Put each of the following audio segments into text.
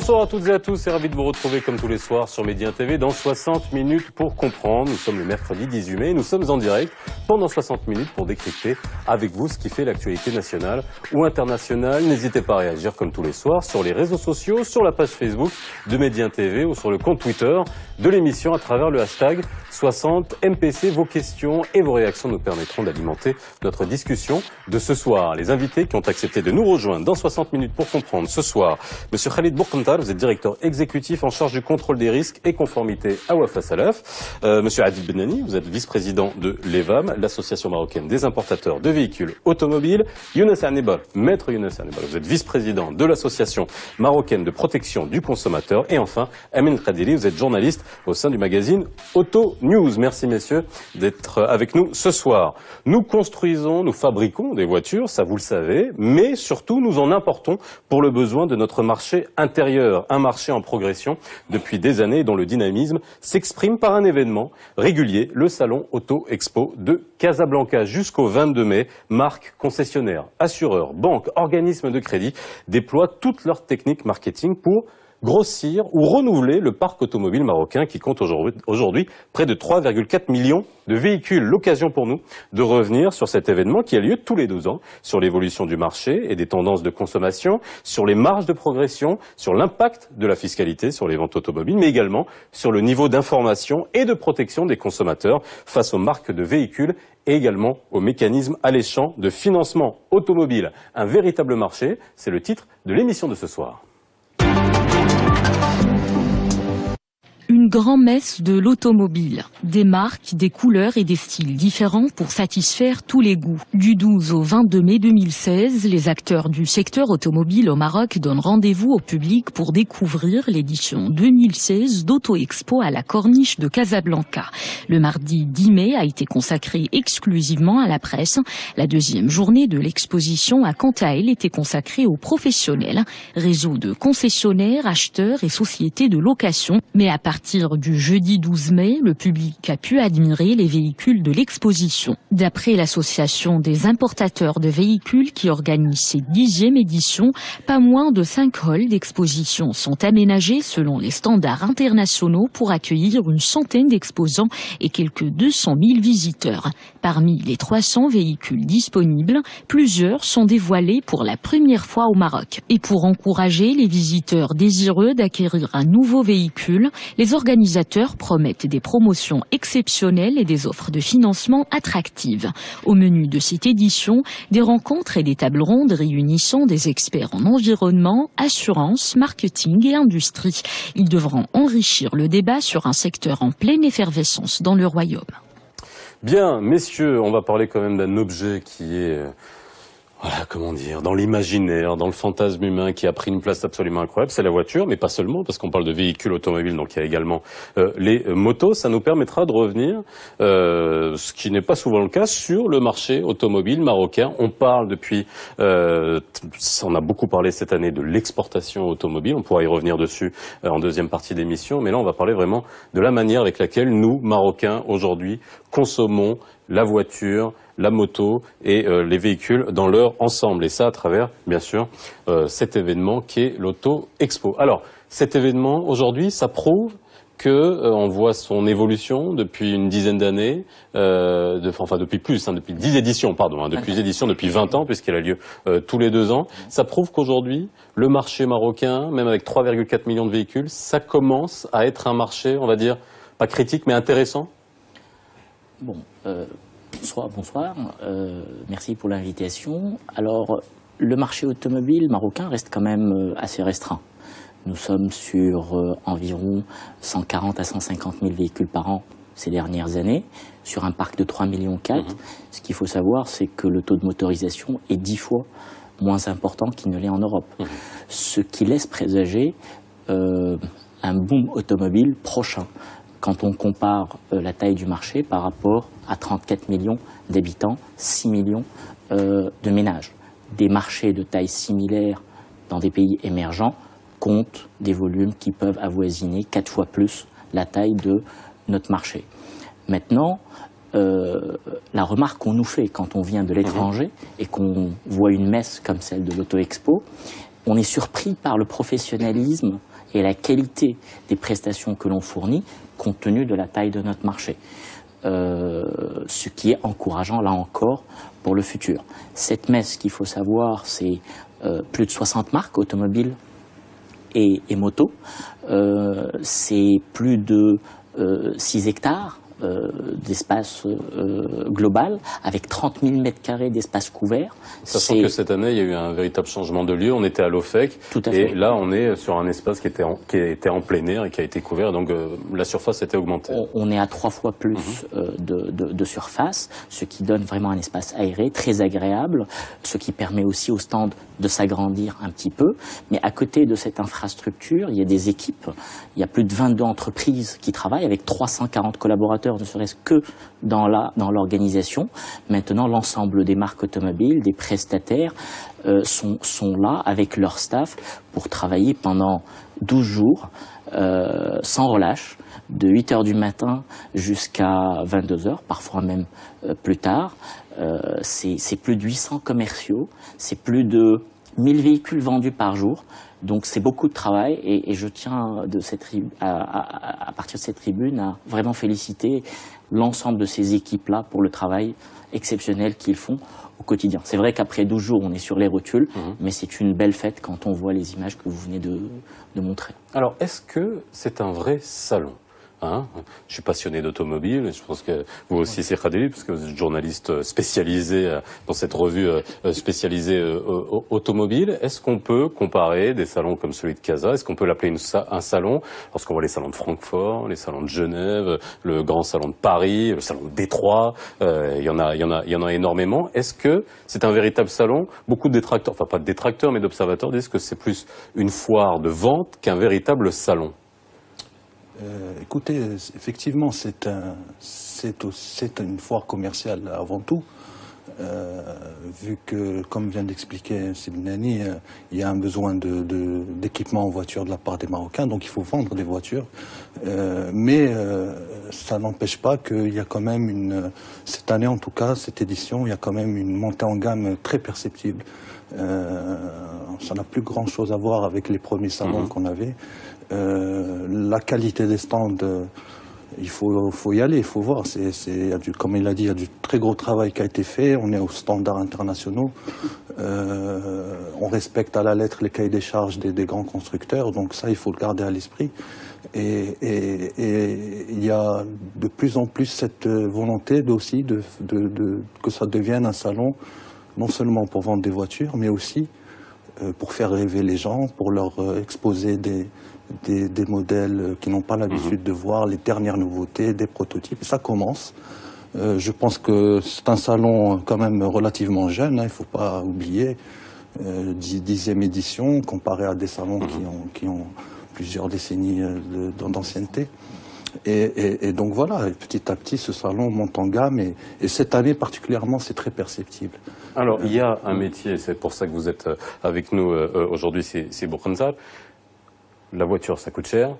Bonsoir à toutes et à tous, et ravi de vous retrouver comme tous les soirs sur Média TV dans 60 minutes pour comprendre. Nous sommes le mercredi 18 mai et nous sommes en direct pendant 60 minutes pour décrypter avec vous ce qui fait l'actualité nationale ou internationale. N'hésitez pas à réagir comme tous les soirs sur les réseaux sociaux, sur la page Facebook de Média TV ou sur le compte Twitter de l'émission à travers le hashtag 60MPC. Vos questions et vos réactions nous permettront d'alimenter notre discussion de ce soir. Les invités qui ont accepté de nous rejoindre dans 60 minutes pour comprendre ce soir, Monsieur Khalid Bourkhental, vous êtes directeur exécutif en charge du contrôle des risques et conformité à Wafa Salaf. Monsieur Adil Benani, vous êtes vice-président de l'EVAM, l'association marocaine des importateurs de véhicules automobiles. Younes Hannibal, maître Younes Hannibal, vous êtes vice-président de l'association marocaine de protection du consommateur. Et enfin, Amin Khadili, vous êtes journaliste au sein du magazine Auto News. Merci messieurs d'être avec nous ce soir. Nous construisons, nous fabriquons des voitures, ça vous le savez, mais surtout nous en importons pour le besoin de notre marché intérieur, un marché en progression depuis des années dont le dynamisme s'exprime par un événement régulier, le Salon Auto Expo de Casablanca jusqu'au 22 mai. Marques, concessionnaires, assureurs, banques, organismes de crédit déploient toutes leurs techniques marketing pour grossir ou renouveler le parc automobile marocain qui compte aujourd'hui près de 3,4 millions de véhicules. L'occasion pour nous de revenir sur cet événement qui a lieu tous les 12 ans, sur l'évolution du marché et des tendances de consommation, sur les marges de progression, sur l'impact de la fiscalité sur les ventes automobiles, mais également sur le niveau d'information et de protection des consommateurs face aux marques de véhicules et également aux mécanismes alléchants de financement automobile. Un véritable marché, c'est le titre de l'émission de ce soir. Une grand-messe de l'automobile, des marques, des couleurs et des styles différents pour satisfaire tous les goûts. Du 12 au 22 mai 2016, les acteurs du secteur automobile au Maroc donnent rendez-vous au public pour découvrir l'édition 2016 d'Auto Expo à la Corniche de Casablanca. Le mardi 10 mai a été consacré exclusivement à la presse. La deuxième journée de l'exposition a quant à elle été consacrée aux professionnels, réseau de concessionnaires, acheteurs et sociétés de location. Mais à partir du jeudi 12 mai, le public a pu admirer les véhicules de l'exposition. D'après l'association des importateurs de véhicules qui organise cette 10e édition, pas moins de 5 halls d'exposition sont aménagés selon les standards internationaux pour accueillir une centaine d'exposants et quelques 200 000 visiteurs. Parmi les 300 véhicules disponibles, plusieurs sont dévoilés pour la première fois au Maroc. Et pour encourager les visiteurs désireux d'acquérir un nouveau véhicule, les organisateurs promettent des promotions exceptionnelles et des offres de financement attractives. Au menu de cette édition, des rencontres et des tables rondes réunissant des experts en environnement, assurance, marketing et industrie. Ils devront enrichir le débat sur un secteur en pleine effervescence dans le royaume. Bien, messieurs, on va parler quand même d'un objet qui est... Voilà, comment dire, dans l'imaginaire, dans le fantasme humain qui a pris une place absolument incroyable, c'est la voiture, mais pas seulement, parce qu'on parle de véhicules automobiles, donc il y a également les motos. Ça nous permettra de revenir, ce qui n'est pas souvent le cas, sur le marché automobile marocain. On parle depuis, on a beaucoup parlé cette année de l'exportation automobile, on pourra y revenir dessus en deuxième partie d'émission, mais là on va parler vraiment de la manière avec laquelle nous, Marocains, aujourd'hui, consommons la voiture, la moto et les véhicules dans leur ensemble. Et ça à travers, bien sûr, cet événement qui est l'Auto Expo. Alors, cet événement, aujourd'hui, ça prouve on voit son évolution depuis une dizaine d'années, enfin depuis plus, depuis 10 éditions, pardon, depuis 20 ans, puisqu'elle a lieu tous les 2 ans. Ça prouve qu'aujourd'hui, le marché marocain, même avec 3,4 millions de véhicules, ça commence à être un marché, on va dire, pas critique, mais intéressant. Bon, bonsoir. Merci pour l'invitation. Alors, le marché automobile marocain reste quand même assez restreint. Nous sommes sur environ 140 à 150 000 véhicules par an ces dernières années, sur un parc de 3,4 millions. Ce qu'il faut savoir, c'est que le taux de motorisation est 10 fois moins important qu'il ne l'est en Europe. Ce qui laisse présager un boom automobile prochain. Quand on compare la taille du marché par rapport à 34 millions d'habitants, 6 millions de ménages. Des marchés de taille similaire dans des pays émergents comptent des volumes qui peuvent avoisiner 4 fois plus la taille de notre marché. Maintenant, la remarque qu'on nous fait quand on vient de l'étranger et qu'on voit une messe comme celle de l'Auto Expo, on est surpris par le professionnalisme et la qualité des prestations que l'on fournit compte tenu de la taille de notre marché. Ce qui est encourageant là encore pour le futur. Cette messe, qu'il faut savoir, c'est plus de 60 marques automobiles et motos. C'est plus de 6 hectares d'espace global, avec 30 000 mètres carrés d'espace couvert. Sachant que cette année, il y a eu un véritable changement de lieu. On était à l'OFEC, et là, on est sur un espace qui était en plein air et qui a été couvert. Donc, la surface était augmentée. On est à 3 fois plus de surface, ce qui donne vraiment un espace aéré, très agréable, ce qui permet aussi au stand de s'agrandir un petit peu. Mais à côté de cette infrastructure, il y a des équipes. Il y a plus de 22 entreprises qui travaillent avec 340 collaborateurs, ne serait-ce que dans l'organisation. Maintenant, l'ensemble des marques automobiles, des prestataires sont là avec leur staff pour travailler pendant 12 jours sans relâche, de 8 heures du matin jusqu'à 22 heures, parfois même plus tard. C'est plus de 800 commerciaux, c'est plus de 1000 véhicules vendus par jour. Donc c'est beaucoup de travail, et je tiens à partir de cette tribune à vraiment féliciter l'ensemble de ces équipes-là pour le travail exceptionnel qu'ils font au quotidien. C'est vrai qu'après 12 jours, on est sur les rotules, mais c'est une belle fête quand on voit les images que vous venez de montrer. Alors, est-ce que c'est un vrai salon ? Je suis passionné d'automobile, et je pense que vous aussi, c'est Khadeli, parce que vous êtes journaliste spécialisé dans cette revue spécialisée automobile. Est-ce qu'on peut comparer des salons comme celui de Casa? Est-ce qu'on peut l'appeler un salon? Lorsqu'on voit les salons de Francfort, les salons de Genève, le grand salon de Paris, le salon de Détroit, il y en a énormément. Est-ce que c'est un véritable salon? Beaucoup de détracteurs, enfin pas de détracteurs, mais d'observateurs disent que c'est plus une foire de vente qu'un véritable salon. Écoutez, effectivement, c'est une foire commerciale avant tout, vu que, comme vient d'expliquer Sibnani, il y a un besoin d'équipement en voiture de la part des Marocains, donc il faut vendre des voitures. Mais ça n'empêche pas qu'il y a quand même cette année en tout cas, cette édition, il y a quand même une montée en gamme très perceptible. Ça n'a plus grand chose à voir avec les premiers salons qu'on avait. La qualité des stands, il faut y aller, il faut voir. Comme il a dit, il y a du très gros travail qui a été fait. On est aux standards internationaux. On respecte à la lettre les cahiers des charges des grands constructeurs. Donc ça, il faut le garder à l'esprit. Et il y a de plus en plus cette volonté aussi que ça devienne un salon, non seulement pour vendre des voitures, mais aussi pour faire rêver les gens, pour leur exposer des modèles qu'ils n'ont pas l'habitude de voir, les dernières nouveautés, des prototypes. Et ça commence. Je pense que c'est un salon quand même relativement jeune, il ne faut pas oublier. 10e édition, comparé à des salons qui ont plusieurs décennies d'ancienneté. Et donc voilà, petit à petit, ce salon monte en gamme. Et cette année particulièrement, c'est très perceptible. Alors, il y a un métier, c'est pour ça que vous êtes avec nous aujourd'hui, c'est Boukhenzal. La voiture, ça coûte cher.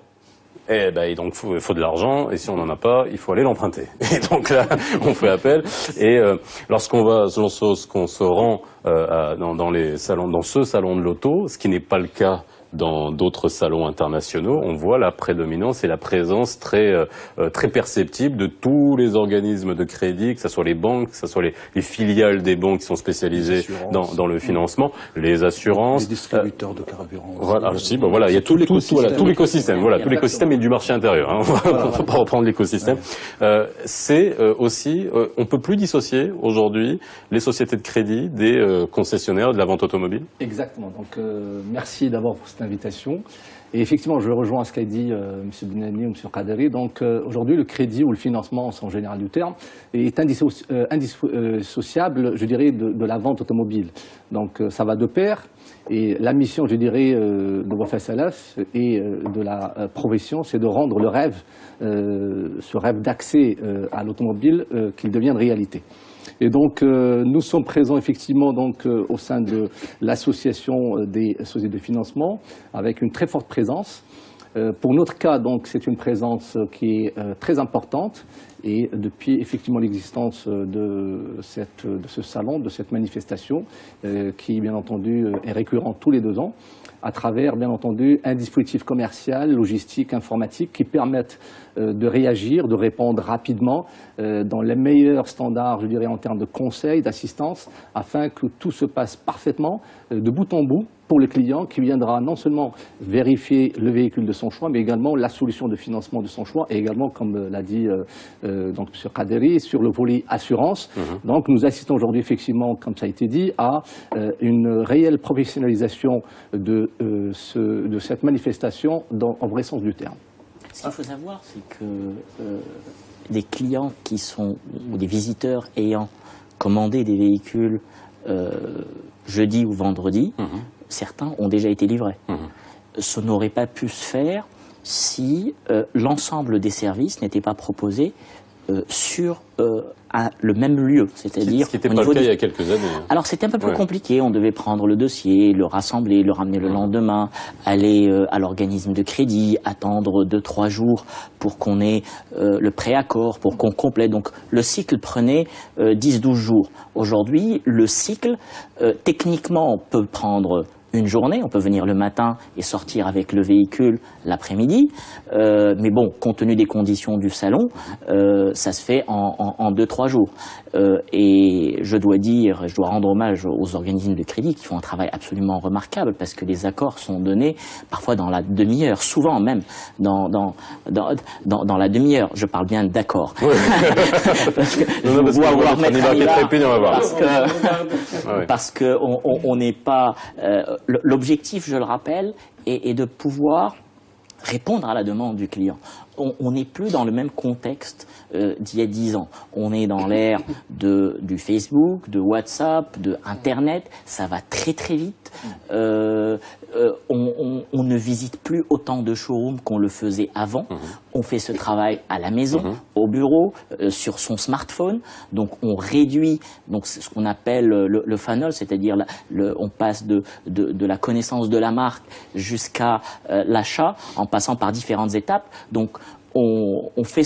Et donc, il faut de l'argent, et si on n'en a pas, il faut aller l'emprunter. Et donc là, on fait appel. Et lorsqu'on se rend dans ce salon de l'auto, ce qui n'est pas le cas dans d'autres salons internationaux, on voit la prédominance et la présence très perceptible de tous les organismes de crédit, que ce soit les banques, que ce soit les filiales des banques qui sont spécialisées dans le financement, les assurances, les distributeurs de carburant. Voilà, il y a tout l'écosystème, tout l'écosystème et du marché intérieur. On va pas reprendre l'écosystème. C'est aussi, on peut plus dissocier aujourd'hui les sociétés de crédit des concessionnaires de la vente automobile. Exactement. Donc merci d'abord pour cette invitation. Et effectivement, je rejoins ce qu'a dit M. Benani ou M. Kaderi. Donc aujourd'hui, le crédit ou le financement, en sens général du terme, est indissociable, je dirais, de la vente automobile. Donc ça va de pair. Et la mission, je dirais, de Wafa Salaf et de la profession, c'est de rendre le rêve, ce rêve d'accès à l'automobile, qu'il devienne réalité. Et donc, nous sommes présents effectivement donc, au sein de l'association des sociétés de financement, avec une très forte présence. Pour notre cas, donc, c'est une présence qui est très importante Et depuis effectivement l'existence de ce salon, de cette manifestation, qui bien entendu est récurrente tous les 2 ans, à travers, bien entendu, un dispositif commercial, logistique, informatique qui permettent de réagir, de répondre rapidement dans les meilleurs standards, je dirais, en termes de conseils, d'assistance, afin que tout se passe parfaitement de bout en bout pour le client qui viendra non seulement vérifier le véhicule de son choix, mais également la solution de financement de son choix et également, comme l'a dit donc M. Kaderi, sur le volet assurance. Donc nous assistons aujourd'hui effectivement, comme ça a été dit, à une réelle professionnalisation de cette manifestation en vrai sens du terme. Ce qu'il faut savoir, c'est que des clients qui sont, ou des visiteurs ayant commandé des véhicules jeudi ou vendredi, certains ont déjà été livrés. Ce n'aurait pas pu se faire si l'ensemble des services n'était pas proposé sur le même lieu, c'est-à-dire ce qui n'était pas le cas il y a quelques années. Alors c'était un peu plus compliqué, on devait prendre le dossier, le rassembler, le ramener le lendemain, aller à l'organisme de crédit, attendre 2-3 jours pour qu'on ait le préaccord, pour qu'on complète. Donc le cycle prenait 10-12 jours. Aujourd'hui, le cycle, techniquement, peut prendre une journée, on peut venir le matin et sortir avec le véhicule l'après-midi, mais bon, compte tenu des conditions du salon, ça se fait en 2-3 jours. Et je dois rendre hommage aux organismes de crédit qui font un travail absolument remarquable parce que les accords sont donnés parfois dans la demi-heure, souvent même dans la demi-heure. Je parle bien d'accords. Ouais. Parce que je vous avoir parce que on n'est pas. L'objectif, je le rappelle, est de pouvoir répondre à la demande du client. On n'est plus dans le même contexte d'il y a 10 ans. On est dans l'ère du Facebook, de WhatsApp, de Internet. Ça va très très vite. On ne visite plus autant de showrooms qu'on le faisait avant. On fait ce travail à la maison, au bureau, sur son smartphone. Donc on réduit ce qu'on appelle le funnel, c'est-à-dire on passe de la connaissance de la marque jusqu'à l'achat en passant par différentes étapes. Donc on fait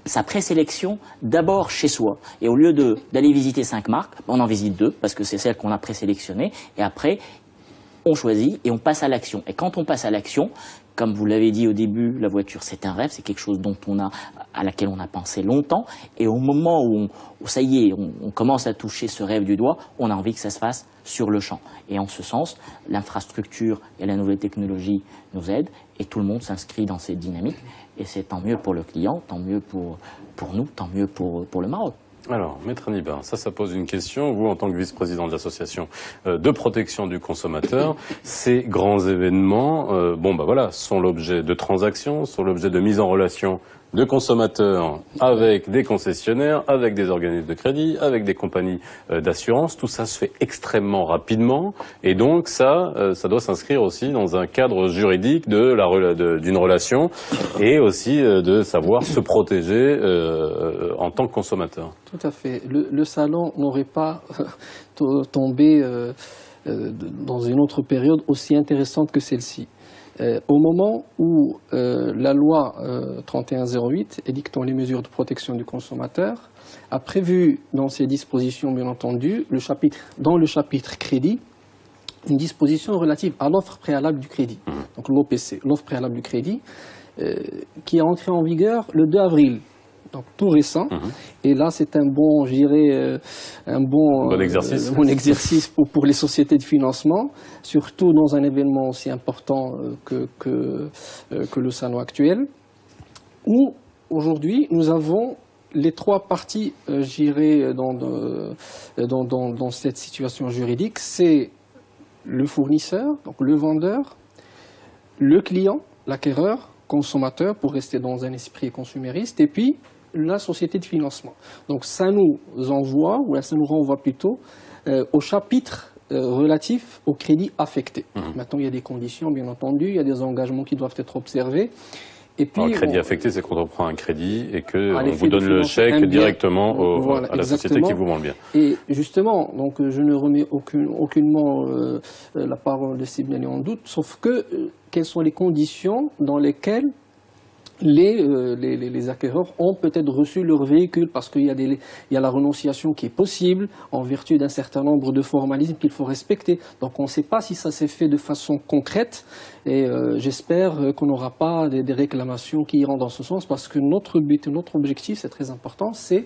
sa présélection d'abord chez soi. Et au lieu d'aller visiter 5 marques, on en visite 2 parce que c'est celles qu'on a présélectionnées. Et après, on choisit et on passe à l'action. Et quand on passe à l'action, comme vous l'avez dit au début, la voiture c'est un rêve, c'est quelque chose à laquelle on a pensé longtemps. Et au moment où ça y est, on commence à toucher ce rêve du doigt, on a envie que ça se fasse sur le champ. Et en ce sens, l'infrastructure et la nouvelle technologie nous aident et tout le monde s'inscrit dans cette dynamique. Et c'est tant mieux pour le client, tant mieux pour nous, tant mieux pour le Maroc. Alors, Maître Nibar, ça pose une question. Vous, en tant que vice-président de l'association de protection du consommateur, ces grands événements, sont l'objet de transactions, sont l'objet de mise en relation de consommateurs avec des concessionnaires, avec des organismes de crédit, avec des compagnies d'assurance. Tout ça se fait extrêmement rapidement et donc ça doit s'inscrire aussi dans un cadre juridique d'une relation et aussi de savoir se protéger en tant que consommateur. Tout à fait. Le salon n'aurait pas tombé dans une autre période aussi intéressante que celle-ci. Au moment où la loi 3108 édictant les mesures de protection du consommateur a prévu dans ses dispositions, bien entendu, dans le chapitre crédit, une disposition relative à l'offre préalable du crédit, donc l'OPC, l'offre préalable du crédit, qui est entrée en vigueur le 2 avril. Donc tout récent, et là c'est un bon exercice pour les sociétés de financement, surtout dans un événement aussi important que le salon actuel, où aujourd'hui nous avons les 3 parties, dans cette situation juridique, c'est le fournisseur, donc le vendeur, le client, l'acquéreur, consommateur, pour rester dans un esprit consumériste, et puis la société de financement. Donc ça nous renvoie plutôt au chapitre relatif au crédit affecté. Maintenant, il y a des conditions, bien entendu, il y a des engagements qui doivent être observés. Et puis, alors, crédit affecté, c'est quand on prend un crédit et qu'on vous donne le chèque directement à la société qui vous vend le bien. Et justement, donc, je ne remets aucunement la parole de Sibnani en doute, sauf que quelles sont les conditions dans lesquelles les acquéreurs ont peut-être reçu leur véhicule parce qu'il y a la renonciation qui est possible en vertu d'un certain nombre de formalismes qu'il faut respecter. Donc on ne sait pas si ça s'est fait de façon concrète et j'espère qu'on n'aura pas des réclamations qui iront dans ce sens parce que notre but, notre objectif, c'est très important, c'est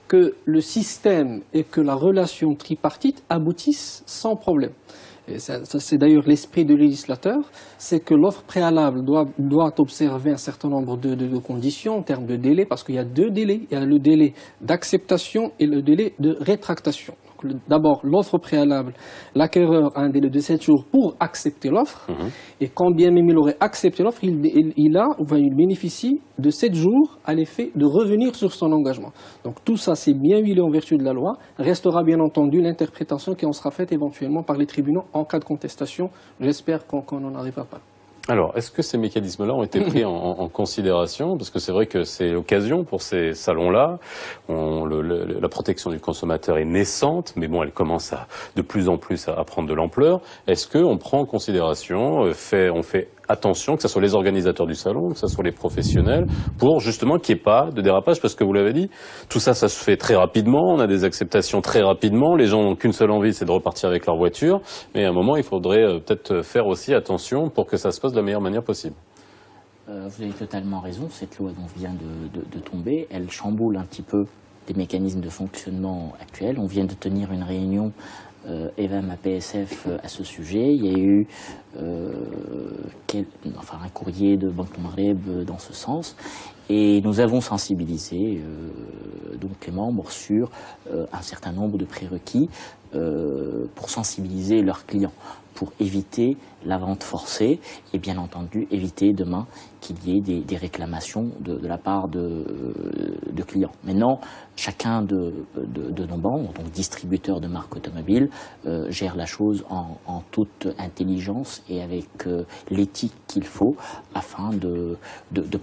que le système et que la relation tripartite aboutissent sans problème. Et ça c'est d'ailleurs l'esprit du législateur, c'est que l'offre préalable doit observer un certain nombre de conditions en termes de délai, parce qu'il y a deux délais. Il y a le délai d'acceptation et le délai de rétractation. D'abord, l'offre préalable, l'acquéreur a un délai de 7 jours pour accepter l'offre, et quand bien même il aurait accepté l'offre, il bénéficie de 7 jours à l'effet de revenir sur son engagement. Donc tout ça, c'est bien huilé en vertu de la loi. Restera bien entendu l'interprétation qui en sera faite éventuellement par les tribunaux en cas de contestation. J'espère qu'on n'en arrivera pas. Alors, est-ce que ces mécanismes-là ont été pris en considération? Parce que c'est vrai que c'est l'occasion pour ces salons-là. La protection du consommateur est naissante, mais bon, elle commence de plus en plus à prendre de l'ampleur. Est-ce qu'on prend en considération, on fait attention, que ce soit les organisateurs du salon, que ce soit les professionnels, pour justement qu'il n'y ait pas de dérapage, parce que vous l'avez dit, tout ça, ça se fait très rapidement, on a des acceptations très rapidement, les gens n'ont qu'une seule envie, c'est de repartir avec leur voiture, mais à un moment, il faudrait peut-être faire aussi attention pour que ça se passe de la meilleure manière possible. Vous avez totalement raison, cette loi dont vient de tomber, elle chamboule un petit peu des mécanismes de fonctionnement actuels. On vient de tenir une réunion EVAM à PSF à ce sujet. Il y a eu un courrier de Banque Maghreb dans ce sens. Et nous avons sensibilisé donc les membres sur un certain nombre de prérequis pour sensibiliser leurs clients, pour éviter la vente forcée et bien entendu éviter demain qu'il y ait des réclamations de la part de clients. Maintenant, chacun de nos membres, donc distributeurs de marques automobiles, gère la chose en toute intelligence et avec l'éthique qu'il faut afin de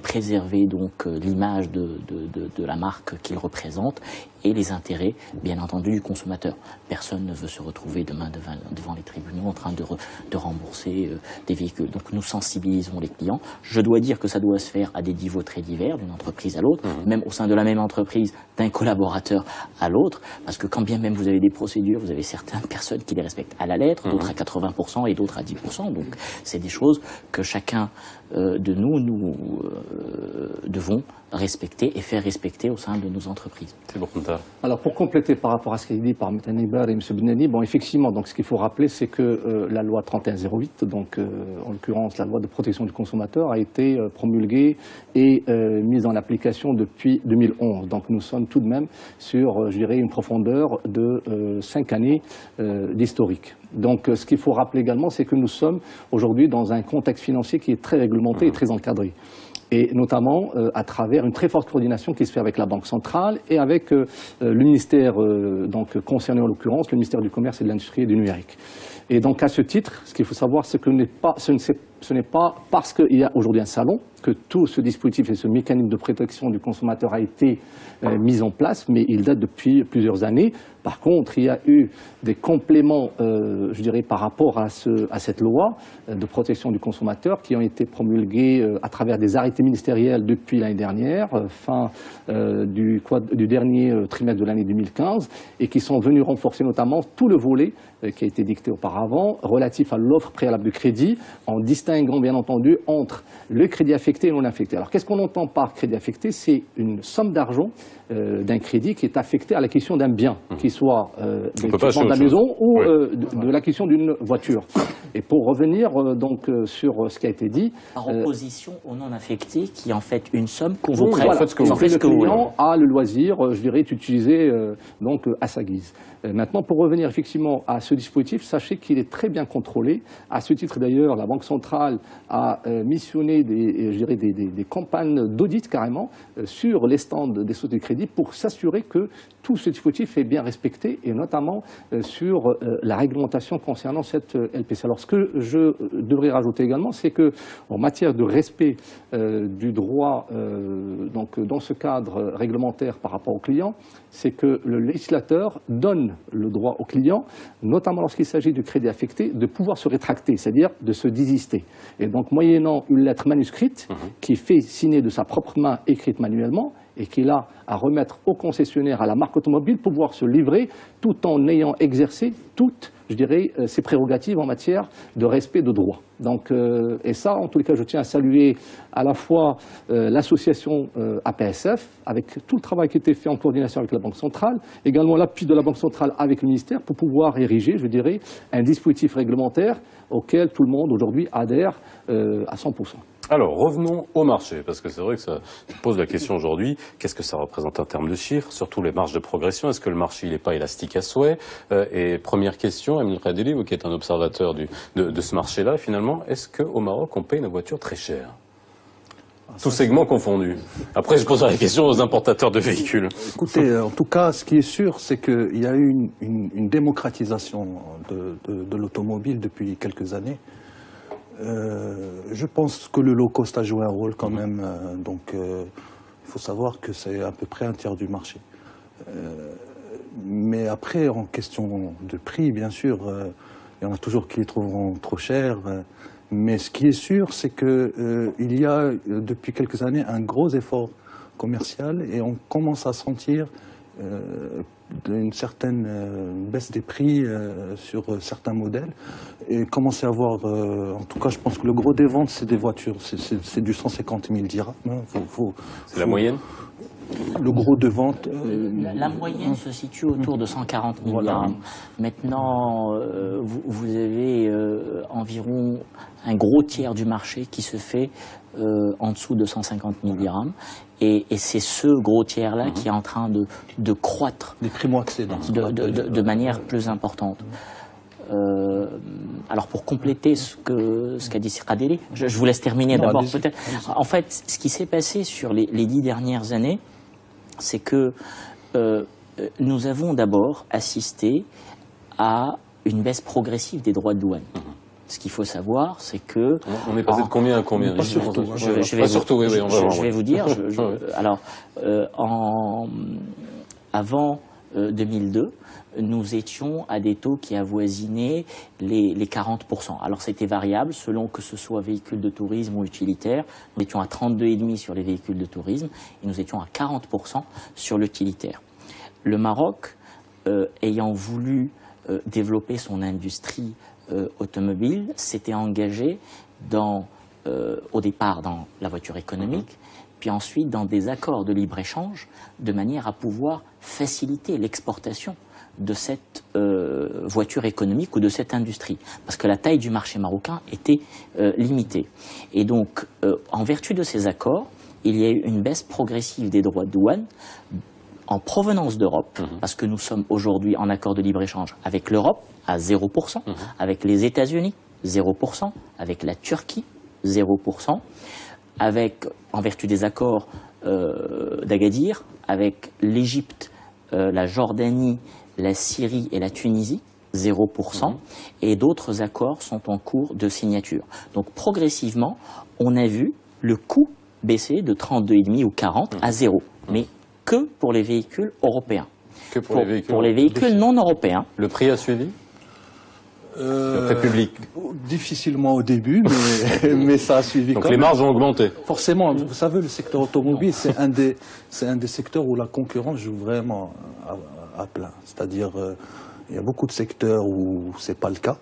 préserver donc l'image de la marque qu'il représente et les intérêts, bien entendu, du consommateur. Personne ne veut se retrouver demain devant les tribunaux en train de rembourser des véhicules. Donc nous sensibilisons les clients. Je dois dire que ça doit se faire à des niveaux très divers, d'une entreprise à l'autre, même au sein de la même entreprise, d'un collaborateur à l'autre, parce que quand bien même vous avez des procédures, vous avez certaines personnes qui les respectent à la lettre, d'autres à 80% et d'autres à 10%. Donc c'est des choses que chacun de nous devons respecter et faire respecter au sein de nos entreprises. C'est bon, alors pour compléter par rapport à ce qui est dit par M. Nibar et M. Benani, bon effectivement, donc ce qu'il faut rappeler, c'est que la loi 3108, donc en l'occurrence la loi de protection du consommateur, a été promulguée et mise en application depuis 2011. Donc nous sommes tout de même sur, je dirais, une profondeur de 5 années d'historique. Donc ce qu'il faut rappeler également, c'est que nous sommes aujourd'hui dans un contexte financier qui est très réglementé et très encadré. Et notamment à travers une très forte coordination qui se fait avec la Banque centrale et avec le ministère donc concerné en l'occurrence, le ministère du Commerce et de l'Industrie et du Numérique. Et donc à ce titre, ce qu'il faut savoir, c'est que ce n'est pas parce qu'il y a aujourd'hui un salon que tout ce dispositif et ce mécanisme de protection du consommateur a été mis en place, mais il date depuis plusieurs années. Par contre, il y a eu des compléments, je dirais, par rapport à cette loi de protection du consommateur qui ont été promulgués à travers des arrêtés ministériels depuis l'année dernière, fin du dernier trimestre de l'année 2015, et qui sont venus renforcer notamment tout le volet qui a été dicté auparavant, relatif à l'offre préalable de crédit, en distinguant bien entendu entre le crédit affecté et non affecté. Alors qu'est-ce qu'on entend par crédit affecté? C'est une somme d'argent d'un crédit qui est affecté à l'acquisition d'un bien, qui soit de la maison ou de l'acquisition d'une voiture. Et pour revenir donc sur ce qui a été dit... Par opposition au non affecté, qui est en fait une somme qu'on vous prête. Voilà, le client a le loisir, je dirais, d'utiliser donc à sa guise. Maintenant, pour revenir effectivement à ce dispositif, sachez qu'il est très bien contrôlé. À ce titre d'ailleurs, la Banque centrale a missionné des campagnes d'audit carrément sur les stands des sociétés de crédit pour s'assurer que tout ce dispositif est bien respecté et notamment sur la réglementation concernant cette LPC. Alors ce que je devrais rajouter également, c'est que en matière de respect du droit, donc dans ce cadre réglementaire par rapport au client, c'est que le législateur donne le droit au client, notamment lorsqu'il s'agit du crédit affecté, de pouvoir se rétracter, c'est-à-dire de se désister. Et donc, moyennant une lettre manuscrite qui fait signer de sa propre main, écrite manuellement, et qu'il a à remettre au concessionnaire, à la marque automobile, pour pouvoir se livrer tout en ayant exercé toutes, je dirais, ses prérogatives en matière de respect de droit. Donc, et ça, en tous les cas, je tiens à saluer à la fois l'association APSF, avec tout le travail qui a été fait en coordination avec la Banque centrale, également l'appui de la Banque centrale avec le ministère pour pouvoir ériger, je dirais, un dispositif réglementaire auquel tout le monde aujourd'hui adhère à 100%. Alors, revenons au marché, parce que c'est vrai que ça pose la question aujourd'hui, qu'est-ce que ça représente en termes de chiffres, surtout les marges de progression, est-ce que le marché n'est pas élastique à souhait? Et première question, Emile Khadili, vous qui êtes un observateur de ce marché-là, finalement, est-ce qu'au Maroc, on paye une voiture très chère? Tous segments confondus. Après, je poserai la question aux importateurs de véhicules. Écoutez, en tout cas, ce qui est sûr, c'est qu'il y a eu une démocratisation de l'automobile depuis quelques années. Je pense que le low cost a joué un rôle quand même, donc il faut savoir que c'est à peu près un tiers du marché. Mais après, en question de prix, bien sûr, il y en a toujours qui les trouveront trop chers. Mais ce qui est sûr, c'est qu'il y a depuis quelques années un gros effort commercial et on commence à sentir une certaine baisse des prix sur certains modèles et commencer à voir, en tout cas je pense que le gros des ventes c'est des voitures, c'est du 150 000 dirhams. C'est la moyenne? Le gros de vente... La moyenne se situe autour de 140 000 dirhams. Maintenant, vous avez environ un gros tiers du marché qui se fait en dessous de 150 000 dirhams. Et c'est ce gros tiers-là qui est en train de croître des primo-accédants de manière plus importante. Alors pour compléter ce qu'a dit Khadili, je vous laisse terminer d'abord peut-être. En fait, ce qui s'est passé sur les 10 dernières années, c'est que nous avons d'abord assisté à une baisse progressive des droits de douane. Ce qu'il faut savoir, c'est que... On est passé de combien à combien? Je vais vous dire. Alors, avant 2002, nous étions à des taux qui avoisinaient les 40%. Alors c'était variable selon que ce soit véhicule de tourisme ou utilitaire. Nous étions à 32,5% sur les véhicules de tourisme et nous étions à 40% sur l'utilitaire. Le Maroc, ayant voulu développer son industrie automobile, s'était engagé au départ dans la voiture économique, puis ensuite dans des accords de libre-échange, de manière à pouvoir faciliter l'exportation de cette voiture économique ou de cette industrie, parce que la taille du marché marocain était limitée. Et donc, en vertu de ces accords, il y a eu une baisse progressive des droits de douane en provenance d'Europe, parce que nous sommes aujourd'hui en accord de libre-échange avec l'Europe à 0%, avec les États-Unis 0%, avec la Turquie 0%, avec, en vertu des accords d'Agadir, avec l'Égypte, la Jordanie, la Syrie et la Tunisie, 0%, et d'autres accords sont en cours de signature. Donc progressivement, on a vu le coût baisser de 32,5 ou 40 à 0, mais que pour les véhicules européens. Que pour les véhicules non européens. Le prix a suivi? Le prix public? Difficilement au début, mais ça a suivi. Donc les marges ont augmenté. Forcément, vous savez, le secteur automobile, c'est un des secteurs où la concurrence joue vraiment à plein. C'est-à-dire, il y a beaucoup de secteurs où c'est pas le cas,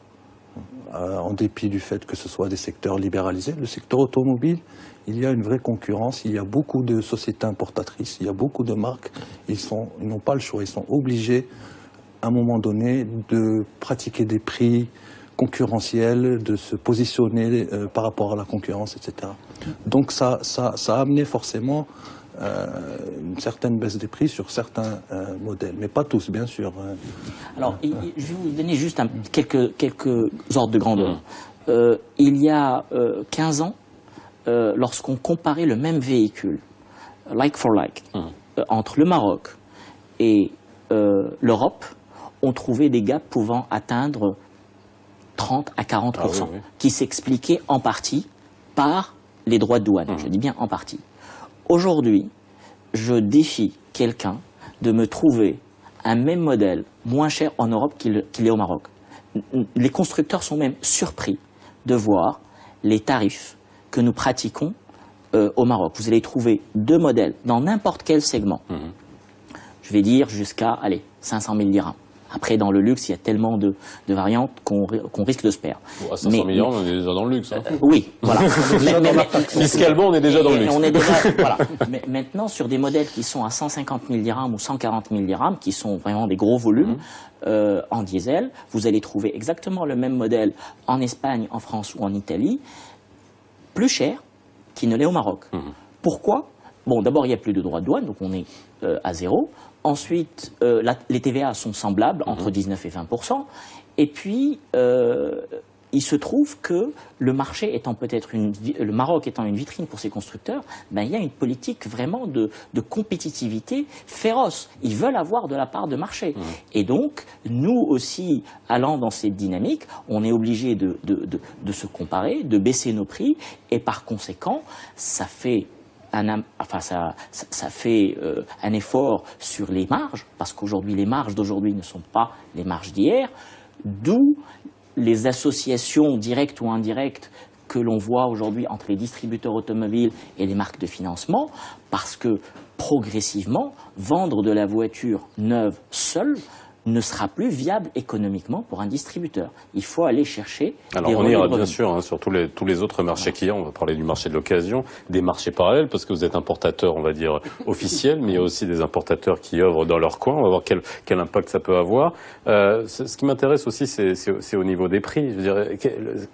en dépit du fait que ce soit des secteurs libéralisés. Le secteur automobile, il y a une vraie concurrence, il y a beaucoup de sociétés importatrices, il y a beaucoup de marques, ils n'ont pas le choix, ils sont obligés à un moment donné de pratiquer des prix concurrentiels, de se positionner par rapport à la concurrence, etc. Donc ça a amené forcément une certaine baisse des prix sur certains modèles, mais pas tous, bien sûr. Alors, je vais vous donner juste quelques ordres de grandeur. Il y a 15 ans, lorsqu'on comparait le même véhicule, like for like, entre le Maroc et l'Europe, on trouvait des gaps pouvant atteindre 30 à 40%, Ah oui, oui. qui s'expliquait en partie par les droits de douane. Je dis bien en partie. Aujourd'hui, je défie quelqu'un de me trouver un même modèle moins cher en Europe qu'il est au Maroc. Les constructeurs sont même surpris de voir les tarifs que nous pratiquons au Maroc. Vous allez trouver 2 modèles dans n'importe quel segment. Je vais dire jusqu'à 500 000 dirhams. Après, dans le luxe, il y a tellement de variantes qu'on risque de se perdre. Bon, à 500 millions, on est déjà dans le luxe. Hein. Oui, voilà. Fiscalement, on est déjà dans le luxe. On est déjà, voilà. Mais maintenant, sur des modèles qui sont à 150 000 dirhams ou 140 000 dirhams, qui sont vraiment des gros volumes, en diesel, vous allez trouver exactement le même modèle en Espagne, en France ou en Italie, plus cher qu'il ne l'est au Maroc. Pourquoi? Bon, d'abord, il n'y a plus de droits de douane, donc on est à 0. Ensuite, les TVA sont semblables, entre 19 et 20%. Et puis, il se trouve que le marché étant le Maroc étant une vitrine pour ces constructeurs, ben, il y a une politique vraiment de compétitivité féroce. Ils veulent avoir de la part de marché. Et donc, nous aussi, allant dans cette dynamique, on est obligé de se comparer, de baisser nos prix, et par conséquent, ça fait ça fait un effort sur les marges, parce qu'aujourd'hui, les marges d'aujourd'hui ne sont pas les marges d'hier, d'où les associations directes ou indirectes que l'on voit aujourd'hui entre les distributeurs automobiles et les marques de financement, parce que progressivement, vendre de la voiture neuve seule ne sera plus viable économiquement pour un distributeur. Il faut aller chercher Alors on ira bien sûr hein, sur tous les autres marchés qu'il y a. On va parler du marché de l'occasion, des marchés parallèles, parce que vous êtes importateur, on va dire, officiel, mais il y a aussi des importateurs qui œuvrent dans leur coin. On va voir quel impact ça peut avoir. Ce qui m'intéresse aussi, c'est au niveau des prix. Je veux dire,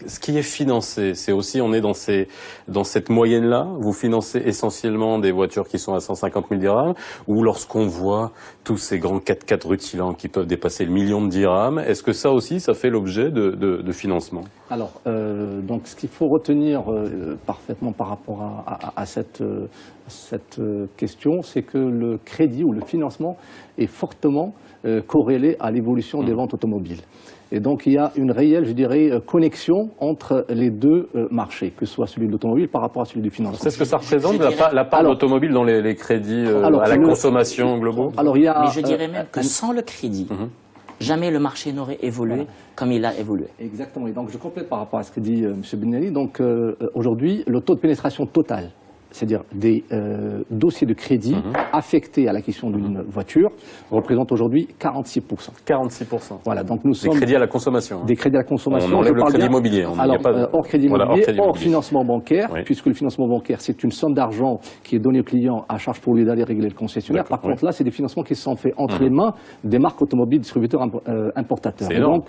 ce qui est financé, c'est aussi, on est dans cette moyenne-là. Vous financez essentiellement des voitures qui sont à 150 000 dirhams, ou lorsqu'on voit tous ces grands 4x4 rutilants qui peuvent dépasser le million de dirhams, est-ce que ça aussi, ça fait l'objet de financement? Alors, donc ce qu'il faut retenir parfaitement par rapport à cette question, c'est que le crédit ou le financement est fortement corrélé à l'évolution des ventes automobiles. Et donc il y a une réelle, je dirais, connexion entre les deux marchés, que ce soit celui de l'automobile par rapport à celui du financement. C'est ce que ça représente, la part de l'automobile dans les crédits à la consommation globaux? Mais je dirais même que sans le crédit, jamais le marché n'aurait évolué comme il a évolué. Exactement. Et donc je complète par rapport à ce que dit M. Benali. Donc aujourd'hui, le taux de pénétration total, c'est-à-dire des dossiers de crédit affectés à l'acquisition d'une voiture, représente aujourd'hui 46%. 46%. Voilà, donc nous sommes... Des crédits à la consommation. Hein. Des crédits à la consommation. On enlève le crédit immobilier. Alors, hors crédit immobilier, hors financement bancaire, puisque le financement bancaire, c'est une somme d'argent qui est donnée au client à charge pour lui d'aller régler le concessionnaire. Par contre, là, c'est des financements qui sont faits entre les mains des marques automobiles, distributeurs, importateurs. Et donc,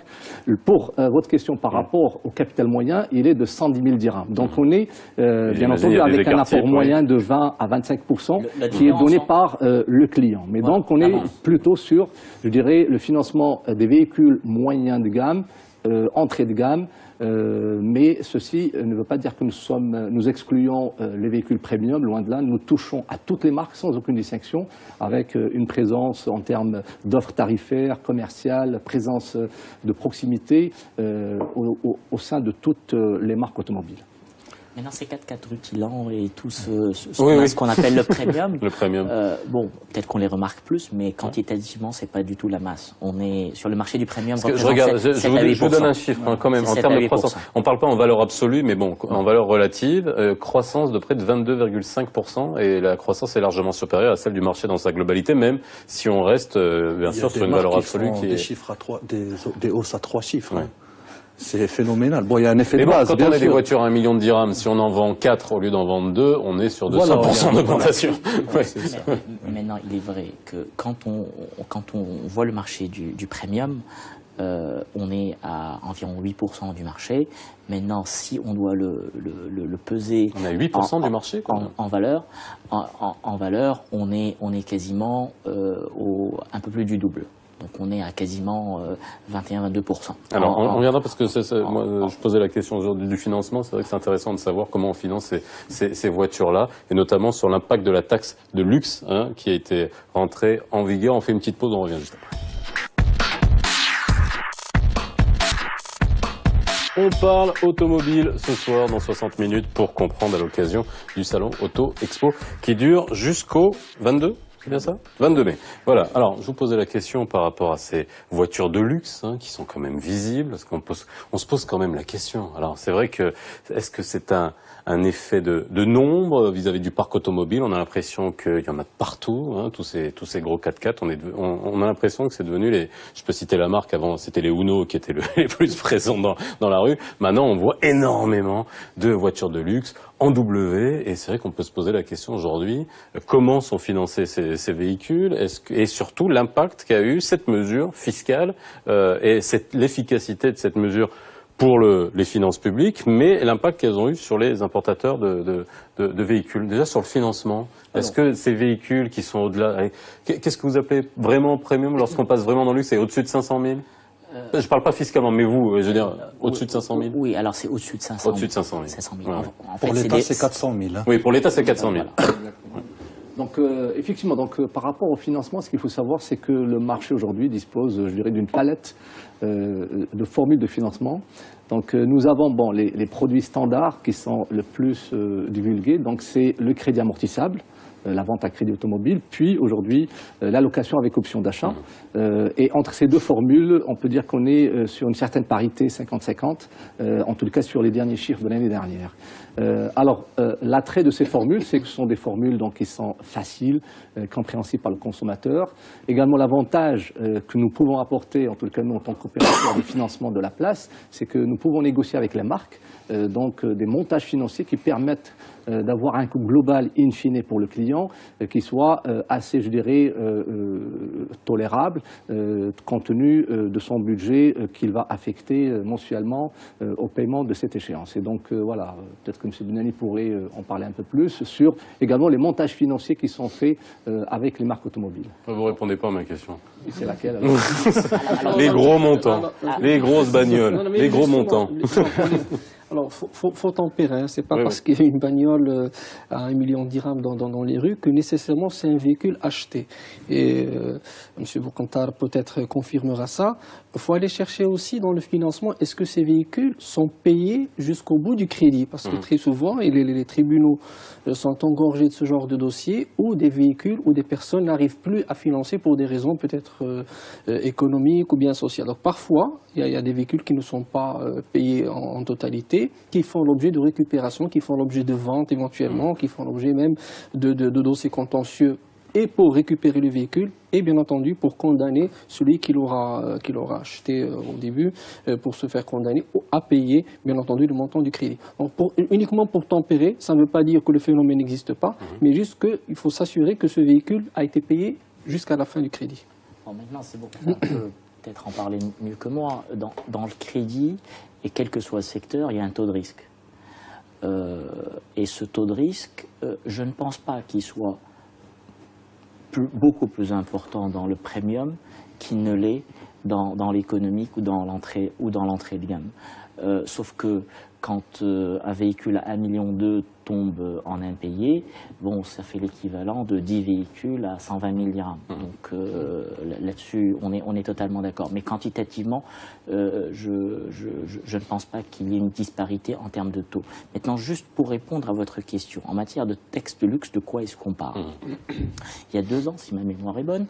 pour votre question par rapport au capital moyen, il est de 110 000 dirhams. Donc, on est, bien entendu, avec un apport moyen de 20 à 25% qui est donné par le client. Mais donc, on est plutôt sur, je dirais, le financement des véhicules moyens de gamme, entrée de gamme, mais ceci ne veut pas dire que nous excluons les véhicules premium, loin de là. Nous touchons à toutes les marques sans aucune distinction, avec une présence en termes d'offres tarifaires, commerciales, présence de proximité au sein de toutes les marques automobiles. Maintenant, ces 4x4 rutilants et tout ce qu'on appelle le premium, le premium. Bon, peut-être qu'on les remarque plus, mais quantitativement, c'est pas du tout la masse. On est sur le marché du premium. Je vous donne un chiffre hein, quand même en termes de croissance. On ne parle pas en valeur absolue, mais bon, en valeur relative, croissance de près de 22,5%, et la croissance est largement supérieure à celle du marché dans sa globalité, même si on reste bien sûr sur une valeur absolue qui est... Des chiffres des hausses à 3 chiffres. Ouais. C'est phénoménal. Bon, il y a un effet de base. Quand on a des voitures à 1 million de dirhams, si on en vend 4 au lieu d'en vendre 2, on est sur 200% d'augmentation. Mais maintenant, il est vrai que quand on voit le marché du premium, on est à environ 8% du marché. Maintenant, si on doit le peser... On est à 8% du marché en valeur, on est quasiment un peu plus du double. Donc on est à quasiment 21-22%. Alors on reviendra parce que moi, je posais la question aujourd'hui du financement. C'est vrai que c'est intéressant de savoir comment on finance ces voitures-là, et notamment sur l'impact de la taxe de luxe qui a été rentrée en vigueur. On fait une petite pause, on revient juste après. On parle automobile ce soir dans 60 minutes pour comprendre à l'occasion du salon Auto Expo qui dure jusqu'au 22. C'est bien ça 22 mai. Voilà. Alors, je vous posais la question par rapport à ces voitures de luxe qui sont quand même visibles. Parce on se pose quand même la question. Alors, c'est vrai que est-ce que c'est un effet de nombre vis-à-vis du parc automobile? On a l'impression qu'il y en a partout, tous ces gros 4x4. On a l'impression que c'est devenu je peux citer la marque, avant c'était les Uno qui étaient les plus présents dans la rue. Maintenant, on voit énormément de voitures de luxe en W, et c'est vrai qu'on peut se poser la question aujourd'hui, comment sont financés ces véhicules, et surtout l'impact qu'a eu cette mesure fiscale et l'efficacité de cette mesure pour les finances publiques, mais l'impact qu'elles ont eu sur les importateurs de véhicules. Déjà sur le financement, est-ce que ces véhicules qui sont au-delà, qu'est-ce que vous appelez vraiment premium lorsqu'on passe vraiment dans le luxe, c'est au-dessus de 500 000 ? Je ne parle pas fiscalement, mais vous, je veux dire, au-dessus de 500 000 ? Oui, alors c'est au-dessus de 500 000. Au-dessus de 500 000. 500 000. Ouais. En fait, pour l'État, c'est 400 000. Oui, pour l'État, c'est 400 000. Voilà. Donc effectivement, par rapport au financement, ce qu'il faut savoir, c'est que le marché aujourd'hui dispose, je dirais, d'une palette de formules de financement. Donc nous avons les produits standards qui sont le plus divulgués. Donc c'est le crédit amortissable, la vente à crédit automobile, puis aujourd'hui la location avec option d'achat. Et entre ces deux formules, on peut dire qu'on est sur une certaine parité 50-50, en tout cas sur les derniers chiffres de l'année dernière. Alors, l'attrait de ces formules, c'est que ce sont des formules qui sont faciles, compréhensibles par le consommateur. Également, l'avantage que nous pouvons apporter, en tout cas nous en tant qu'opérateurs de financement de la place, c'est que nous pouvons négocier avec les marques, des montages financiers qui permettent d'avoir un coût global in fine pour le client qui soit assez, je dirais, tolérable compte tenu de son budget qu'il va affecter mensuellement au paiement de cette échéance. Et donc voilà, peut-être que M. Benani pourrait en parler un peu plus sur également les montages financiers qui sont faits avec les marques automobiles. Vous ne répondez pas à ma question. Et c'est laquelle alors Les gros montants, les grosses bagnoles, les gros montants. Alors, faut tempérer. C'est pas parce qu'il y a une bagnole à 1 million de dirhams dans les rues que nécessairement c'est un véhicule acheté. Et M. Boukantar peut-être confirmera ça. Il faut aller chercher aussi dans le financement, est-ce que ces véhicules sont payés jusqu'au bout du crédit? Parce que très souvent, les tribunaux sont engorgés de ce genre de dossiers où des véhicules ou des personnes n'arrivent plus à financer pour des raisons peut-être économiques ou bien sociales. Donc parfois, il y a des véhicules qui ne sont pas payés en totalité, qui font l'objet de récupération, qui font l'objet de vente éventuellement, qui font l'objet même de dossiers contentieux, et pour récupérer le véhicule, et bien entendu pour condamner celui qui l'aura acheté au début, pour se faire condamner à payer, bien entendu, le montant du crédit. Donc uniquement pour tempérer, ça ne veut pas dire que le phénomène n'existe pas, mais juste qu'il faut s'assurer que ce véhicule a été payé jusqu'à la fin du crédit. Bon, maintenant, c'est beaucoup. On peut peut-être en parler mieux que moi. Dans le crédit, et quel que soit le secteur, il y a un taux de risque. Et ce taux de risque, je ne pense pas qu'il soit beaucoup plus important dans le premium qu'il ne l'est dans l'économique ou dans l'entrée de gamme. Sauf que quand un véhicule à 1,2 million tombe en impayé, bon, ça fait l'équivalent de 10 véhicules à 120 000 dirhams. Donc là-dessus, on est totalement d'accord. Mais quantitativement, je ne pense pas qu'il y ait une disparité en termes de taux. Maintenant, juste pour répondre à votre question, en matière de texte de luxe, de quoi est-ce qu'on parle? Il y a 2 ans, si ma mémoire est bonne,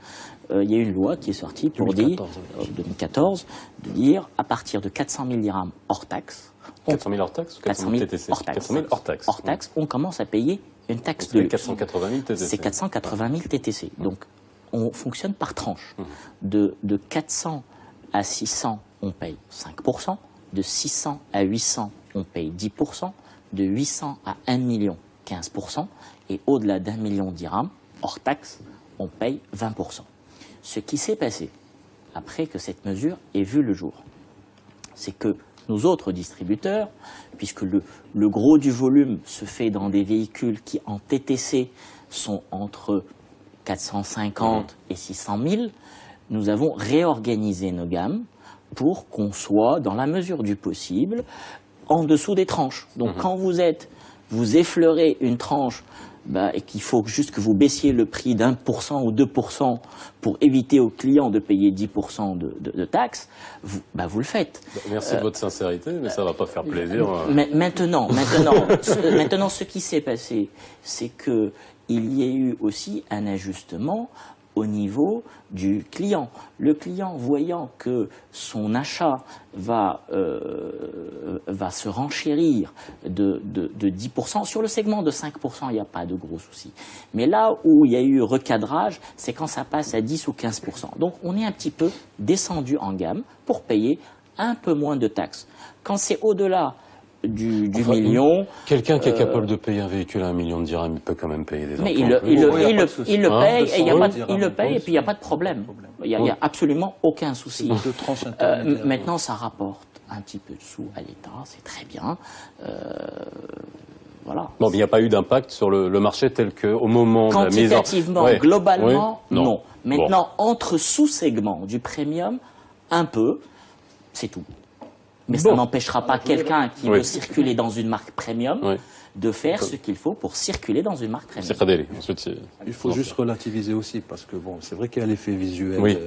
il y a une loi qui est sortie pour 2014, de dire à partir de 400 000 dirhams hors taxe, 400 000 hors taxe ou 400 000 TTC? Hors taxe. 400 000 hors taxe. Hors taxe, on commence à payer une taxe de luxe. 480 000 TTC. C'est 480 000 TTC. Donc, on fonctionne par tranche. De 400 à 600, on paye 5%. De 600 à 800, on paye 10%. De 800 à 1 million, 15%. Et au-delà d'1 million de dirhams, hors taxe, on paye 20%. Ce qui s'est passé, après que cette mesure ait vu le jour, c'est que nos autres distributeurs, puisque le gros du volume se fait dans des véhicules qui en TTC sont entre 450 et 600 000, nous avons réorganisé nos gammes pour qu'on soit, dans la mesure du possible, en dessous des tranches. Donc quand vous effleurez une tranche et qu'il faut juste que vous baissiez le prix d'1% ou 2% pour éviter aux clients de payer 10% de taxes, vous le faites. Merci de votre sincérité, mais ça ne va pas faire plaisir. Maintenant, ce qui s'est passé, c'est qu'il y a eu aussi un ajustement au niveau du client. Le client, voyant que son achat va se renchérir de 10%, sur le segment de 5%, il n'y a pas de gros soucis. Mais là où il y a eu recadrage, c'est quand ça passe à 10 ou 15%. Donc on est un petit peu descendu en gamme pour payer un peu moins de taxes. Quand c'est au-delà du million... Quelqu'un qui est capable de payer un véhicule à 1 million de dirhams, il peut quand même payer des impôts. Mais il le paye et puis il n'y a pas de problème. Il n'y a absolument aucun souci. Maintenant, ça rapporte un petit peu de sous à l'État, c'est très bien. Voilà. Bon, mais il n'y a pas eu d'impact sur le marché tel qu'au moment de la mise en... Quantitativement, globalement, non. Maintenant, entre sous-segments du premium, un peu, c'est tout. Mais ça n'empêchera pas quelqu'un qui veut circuler dans une marque premium de faire ce qu'il faut pour circuler dans une marque premium. Il faut juste relativiser aussi, parce que bon, c'est vrai qu'il y a l'effet visuel,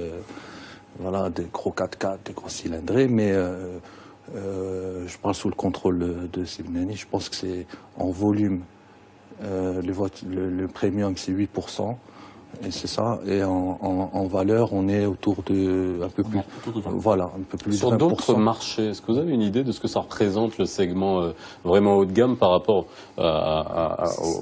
voilà, des gros 4x4, des gros cylindrés, mais je parle sous le contrôle de Sibnani, je pense que c'est en volume, le premium c'est 8%. Et c'est ça, et en valeur, on est autour de un peu plus, voilà, un peu plus. Sur de 20%. d'autres marchés, est-ce que vous avez une idée de ce que ça représente le segment vraiment haut de gamme par rapport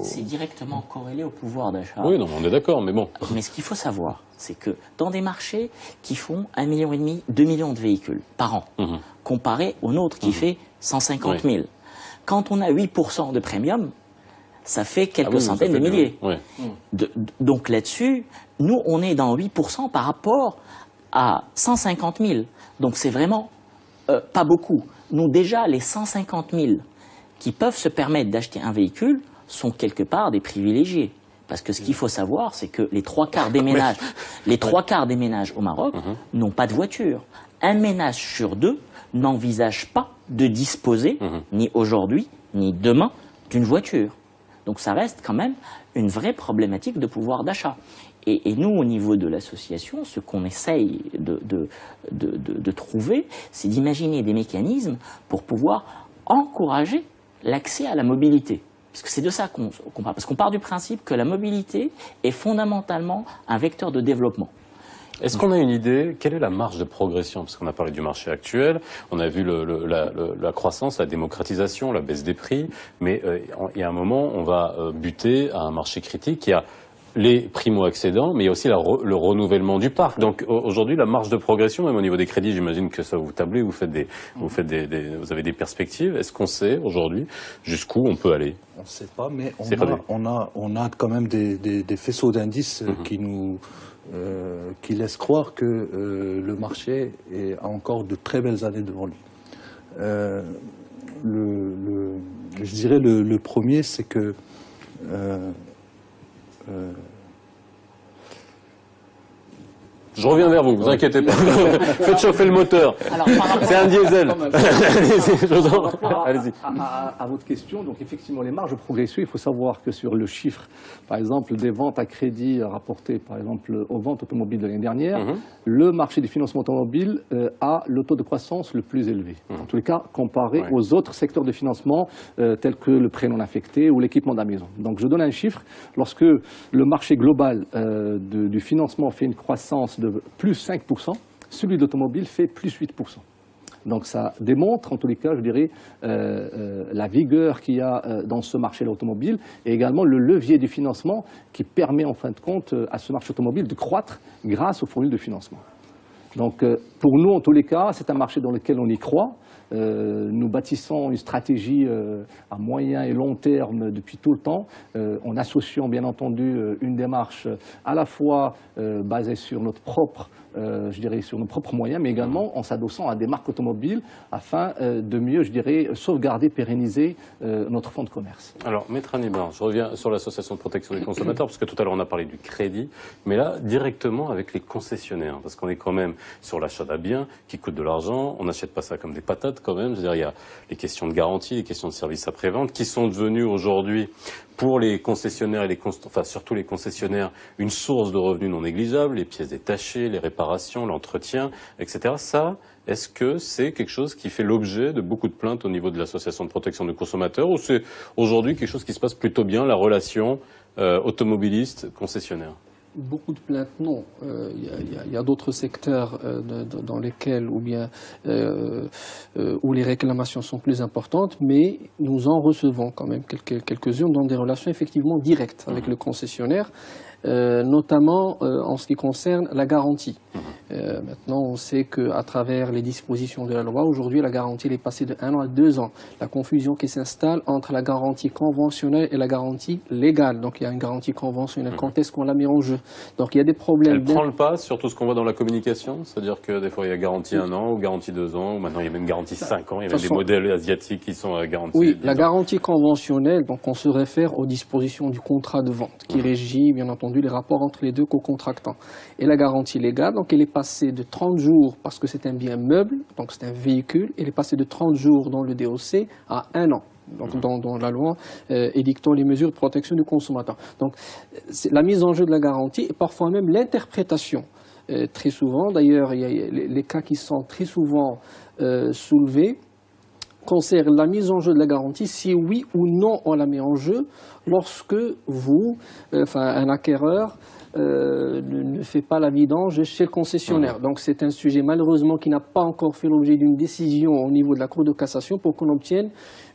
C'est directement corrélé au pouvoir d'achat. Oui, non, on est d'accord, mais bon. Mais ce qu'il faut savoir, c'est que dans des marchés qui font 1,5 million, 2 millions de véhicules par an, comparé au nôtre qui fait 150 000, quand on a 8% de premium, ça fait quelques centaines de milliers. Donc là-dessus, nous, on est dans 8% par rapport à 150 000. Donc c'est vraiment pas beaucoup. Nous, déjà, les 150 000 qui peuvent se permettre d'acheter un véhicule sont quelque part des privilégiés. Parce que ce qu'il faut savoir, c'est que les 3/4 des ménages au Maroc n'ont pas de voiture. Un ménage sur 2 n'envisage pas de disposer, ni aujourd'hui, ni demain, d'une voiture. Donc ça reste quand même une vraie problématique de pouvoir d'achat. Et nous, au niveau de l'association, ce qu'on essaye de trouver, c'est d'imaginer des mécanismes pour pouvoir encourager l'accès à la mobilité. Parce que c'est de ça qu'on parle. Parce qu'on part du principe que la mobilité est fondamentalement un vecteur de développement. Est-ce qu'on a une idée, quelle est la marge de progression? Parce qu'on a parlé du marché actuel, on a vu la croissance, la démocratisation, la baisse des prix, mais il y a un moment, on va buter à un marché critique qui a les primo-accédants, mais il y a aussi le renouvellement du parc. Donc aujourd'hui, la marge de progression, même au niveau des crédits, j'imagine que ça vous tablez, vous avez des perspectives. Est-ce qu'on sait aujourd'hui jusqu'où on peut aller? On ne sait pas, mais on a quand même des faisceaux d'indices qui laisse croire que le marché a encore de très belles années devant lui. Je dirais le premier, c'est que je reviens vers vous, vous inquiétez pas. Faites chauffer le moteur. C'est un diesel. Allez-y. À votre question, donc effectivement, les marges de progression, il faut savoir que sur le chiffre, par exemple, des ventes à crédit rapportées, par exemple, aux ventes automobiles de l'année dernière, le marché du financement automobile a le taux de croissance le plus élevé. En tous les cas, comparé aux autres secteurs de financement, tels que le prêt non affecté ou l'équipement de la maison. Donc, je donne un chiffre. Lorsque le marché global du financement fait une croissance de plus 5%, celui de l'automobile fait plus 8%. Donc ça démontre, en tous les cas, je dirais, la vigueur qu'il y a dans ce marché de l'automobile et également le levier du financement qui permet, en fin de compte, à ce marché automobile de croître grâce aux formules de financement. Donc pour nous, en tous les cas, c'est un marché dans lequel on y croit. Nous bâtissons une stratégie à moyen et long terme depuis tout le temps, en associant bien entendu une démarche à la fois basée sur notre propre, je dirais, sur nos propres moyens, mais également en s'adossant à des marques automobiles afin de mieux, je dirais, sauvegarder, pérenniser notre fonds de commerce. Alors, Maître Hanibar, je reviens sur l'association de protection des consommateurs, parce que tout à l'heure on a parlé du crédit, mais là, directement avec les concessionnaires, parce qu'on est quand même sur l'achat va bien, qui coûte de l'argent. On n'achète pas ça comme des patates quand même. C'est-à-dire, il y a les questions de garantie, les questions de service après-vente, qui sont devenues aujourd'hui, pour les concessionnaires et surtout les concessionnaires, une source de revenus non négligeable, les pièces détachées, les réparations, l'entretien, etc. Ça, est-ce que c'est quelque chose qui fait l'objet de beaucoup de plaintes au niveau de l'association de protection des consommateurs, ou c'est aujourd'hui quelque chose qui se passe plutôt bien, la relation automobiliste-concessionnaire? Beaucoup de plaintes, non. Il y a d'autres secteurs dans lesquels où les réclamations sont plus importantes, mais nous en recevons quand même quelques-unes dans des relations effectivement directes avec le concessionnaire, notamment en ce qui concerne la garantie. Maintenant, on sait qu'à travers les dispositions de la loi, aujourd'hui, la garantie elle est passée de 1 an à 2 ans. La confusion qui s'installe entre la garantie conventionnelle et la garantie légale. Donc, il y a une garantie conventionnelle. Quand est-ce qu'on la met en jeu? Donc, il y a des problèmes. Elle prend le pas sur tout ce qu'on voit dans la communication? C'est-à-dire que des fois, il y a garantie 1 an ou garantie 2 ans, ou maintenant, il y a même garantie 5 ans. Il y a même des modèles asiatiques qui sont garantis. Oui, la garantie conventionnelle, donc on se réfère aux dispositions du contrat de vente, qui régit, bien entendu, les rapports entre les deux co-contractants. Et la garantie légale, donc elle est passée de 30 jours, parce que c'est un bien meuble, donc c'est un véhicule, elle est passée de 30 jours dans le DOC à 1 an. Donc dans la loi édictant les mesures de protection du consommateur. Donc la mise en jeu de la garantie et parfois même l'interprétation. Très souvent, d'ailleurs, il y a les cas qui sont très souvent soulevés concernent la mise en jeu de la garantie, si oui ou non on la met en jeu lorsque un acquéreur ne fait pas la vidange chez le concessionnaire. Donc c'est un sujet malheureusement qui n'a pas encore fait l'objet d'une décision au niveau de la Cour de cassation pour qu'on obtienne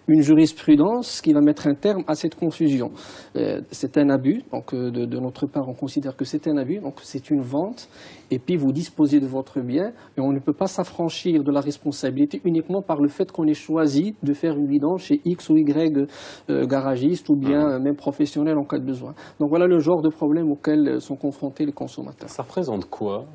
une jurisprudence qui va mettre un terme à cette confusion. C'est un abus, donc de notre part on considère que c'est un abus, donc c'est une vente, et puis vous disposez de votre bien, et on ne peut pas s'affranchir de la responsabilité uniquement par le fait qu'on ait choisi de faire une vidange chez X ou Y garagiste ou bien même professionnel en cas de besoin. Donc voilà le genre de problème auquel sont confrontés les consommateurs. Ça représente quoi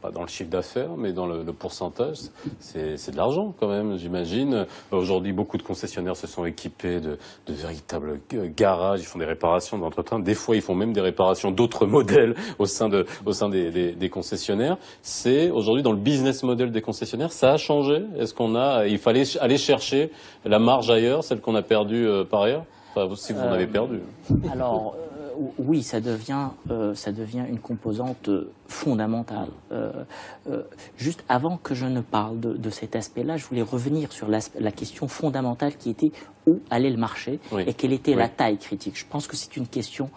pas dans le chiffre d'affaires, mais dans le pourcentage? C'est de l'argent quand même, j'imagine. Aujourd'hui, beaucoup de concessionnaires se sont équipés de véritables garages, ils font des réparations d'entretien. Des fois, ils font même des réparations d'autres modèles au sein des concessionnaires. C'est aujourd'hui dans le business model des concessionnaires, ça a changé? Il fallait aller chercher la marge ailleurs, celle qu'on a perdue par ailleurs? Enfin, si vous en avez perdu. Alors, oui, ça devient une composante fondamentale. Juste avant que je ne parle de cet aspect-là, je voulais revenir sur la question fondamentale qui était où allait le marché et quelle était la taille critique. Je pense que c'est une question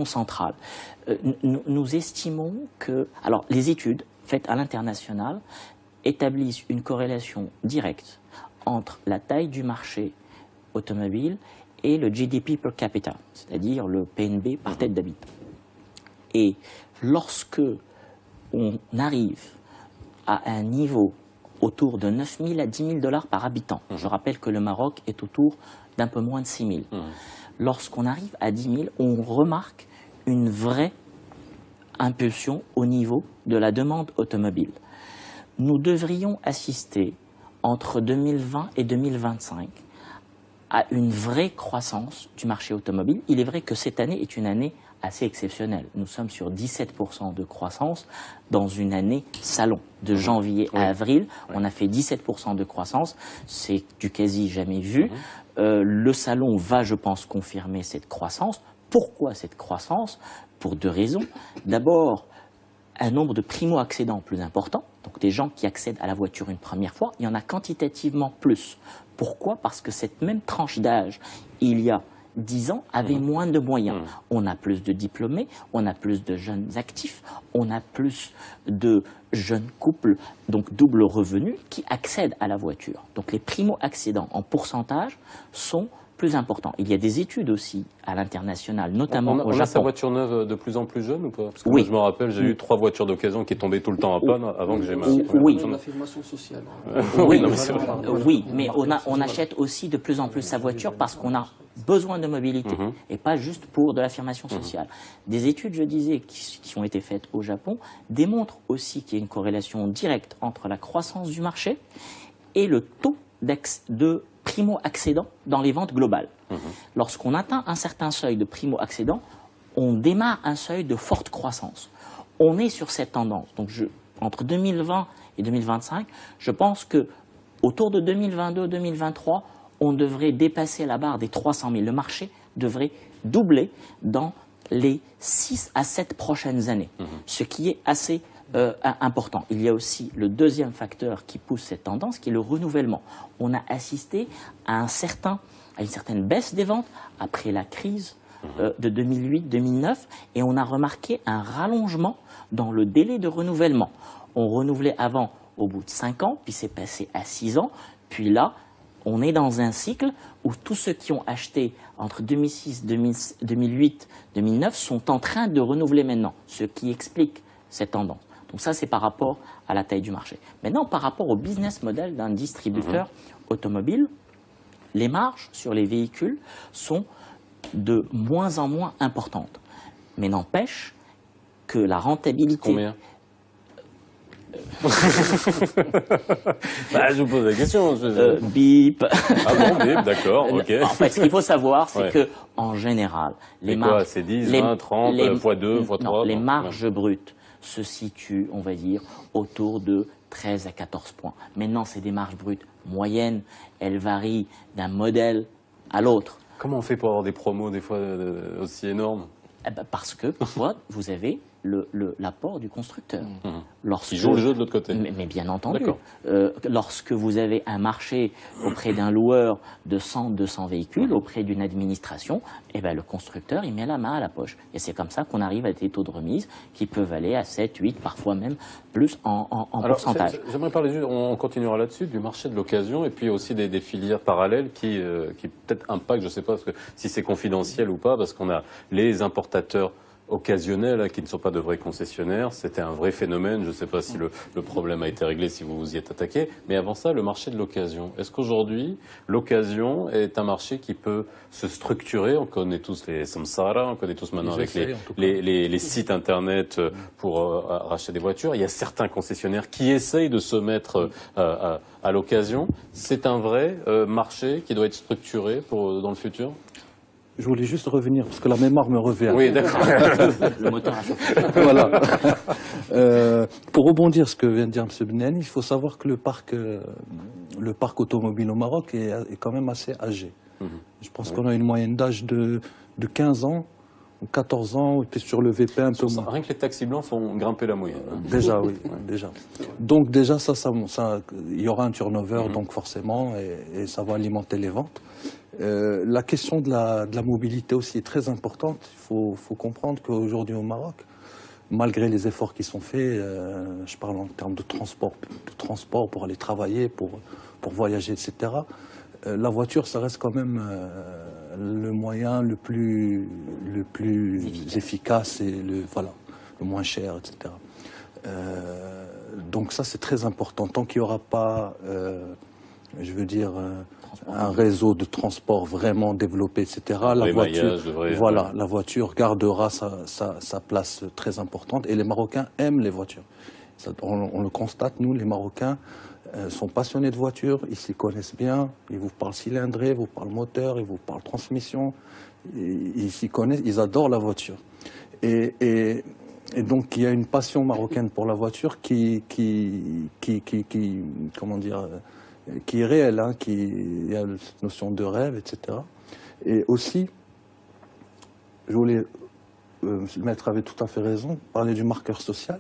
centrale. Nous estimons que, alors, les études faites à l'international établissent une corrélation directe entre la taille du marché automobile et le GDP per capita, c'est-à-dire le PNB par tête d'habitant. Et lorsque on arrive à un niveau autour de 9 000 à 10 000 dollars par habitant, je rappelle que le Maroc est autour d'un peu moins de 6 000, lorsqu'on arrive à 10 000, on remarque une vraie impulsion au niveau de la demande automobile. Nous devrions assister entre 2020 et 2025 à une vraie croissance du marché automobile. Il est vrai que cette année est une année assez exceptionnelle. Nous sommes sur 17% de croissance dans une année salon. De janvier à avril, on a fait 17% de croissance. C'est du quasi jamais vu. Le salon va, je pense, confirmer cette croissance. Pourquoi cette croissance? Pour 2 raisons. D'abord, un nombre de primo-accédants plus important, donc des gens qui accèdent à la voiture une première fois, il y en a quantitativement plus. Pourquoi? Parce que cette même tranche d'âge, il y a 10 ans, avait moins de moyens. On a plus de diplômés, on a plus de jeunes actifs, on a plus de jeunes couples, donc double revenu, qui accèdent à la voiture. Donc les primo-accédants en pourcentage sont plus important. Il y a des études aussi à l'international, notamment au Japon. On a sa voiture neuve de plus en plus jeune ou pas? Parce que oui. Moi, je me rappelle, j'ai eu 3 voitures d'occasion qui tombaient tout le temps à panne avant que j'ai ma L'affirmation sociale. Oui, mais on achète aussi de plus en plus sa voiture parce qu'on a besoin de mobilité et pas juste pour de l'affirmation sociale. Des études, je disais, qui ont été faites au Japon démontrent aussi qu'il y a une corrélation directe entre la croissance du marché et le taux de primo-accédants dans les ventes globales. Lorsqu'on atteint un certain seuil de primo-accédants, on démarre un seuil de forte croissance. On est sur cette tendance. Donc entre 2020 et 2025, je pense que autour de 2022-2023, on devrait dépasser la barre des 300 000. Le marché devrait doubler dans les 6 à 7 prochaines années, ce qui est assez important. Il y a aussi le deuxième facteur qui pousse cette tendance, qui est le renouvellement. On a assisté à une certaine baisse des ventes après la crise de 2008-2009 et on a remarqué un rallongement dans le délai de renouvellement. On renouvelait avant au bout de 5 ans, puis c'est passé à 6 ans, puis là, on est dans un cycle où tous ceux qui ont acheté entre 2006, 2008, 2009 sont en train de renouveler maintenant, ce qui explique cette tendance. Donc ça, c'est par rapport à la taille du marché. Maintenant, par rapport au business model d'un distributeur automobile, les marges sur les véhicules sont de moins en moins importantes. Mais n'empêche que la rentabilité... Combien? Bah, je vous pose la question. Bip. Ah bon, bip, d'accord, ok. En fait, ce qu'il faut savoir, c'est que en général, les marges... c'est 10, 20, 30, x2, x3 non, les marges brutes se situent, on va dire, autour de 13 à 14 points. Maintenant, c'est des marges brutes moyennes. Elles varient d'un modèle à l'autre. Comment on fait pour avoir des promos des fois aussi énormes? Parce que parfois, vous avez l'apport du constructeur. Ils jouent le jeu de l'autre côté. Mais bien entendu. Lorsque vous avez un marché auprès d'un loueur de 100, 200 véhicules, auprès d'une administration, eh ben, le constructeur, il met la main à la poche. Et c'est comme ça qu'on arrive à des taux de remise qui peuvent aller à 7, 8, parfois même plus en pourcentage. J'aimerais parler, on continuera là-dessus, du marché de l'occasion et puis aussi des filières parallèles qui peut-être impactent, je ne sais pas si c'est confidentiel ou pas, parce qu'on a les importateurs occasionnels qui ne sont pas de vrais concessionnaires. C'était un vrai phénomène. Je ne sais pas si le problème a été réglé, si vous vous y êtes attaqué. Mais avant ça, le marché de l'occasion. Est-ce qu'aujourd'hui, l'occasion est un marché qui peut se structurer? On connaît tous les samsara, on connaît tous maintenant avec les sites internet pour racheter des voitures. Il y a certains concessionnaires qui essayent de se mettre à l'occasion. C'est un vrai marché qui doit être structuré dans le futur? Je voulais juste revenir, parce que la mémoire me revient. Oui, d'accord. Le moteur a chauffé. Voilà. Pour rebondir sur ce que vient de dire M. Benani, il faut savoir que le parc automobile au Maroc est quand même assez âgé. Je pense qu'on a une moyenne d'âge de 15 ans, ou 14 ans, et puis sur le VP un peu moins. Rien que les taxis blancs font grimper la moyenne. Déjà, oui. Déjà. Donc déjà, il y aura un turnover, donc forcément, et ça va alimenter les ventes. La question de la mobilité aussi est très importante. Il faut comprendre qu'aujourd'hui au Maroc, malgré les efforts qui sont faits, je parle en termes de transport pour aller travailler, pour voyager, etc., la voiture, ça reste quand même le moyen le plus efficace et le moins cher, etc. Donc ça, c'est très important. Tant qu'il n'y aura pas, je veux dire, un réseau de transport vraiment développé, etc., la voiture gardera sa place très importante. Et les Marocains aiment les voitures. On le constate, nous, les Marocains sont passionnés de voitures, ils s'y connaissent bien, ils vous parlent cylindrée, ils vous parlent moteur, ils vous parlent transmission, ils s'y connaissent, ils adorent la voiture. Et donc il y a une passion marocaine pour la voiture qui comment dire, qui est réelle, hein, il y a cette notion de rêve, etc. Et aussi, je voulais, le maître avait tout à fait raison, parler du marqueur social.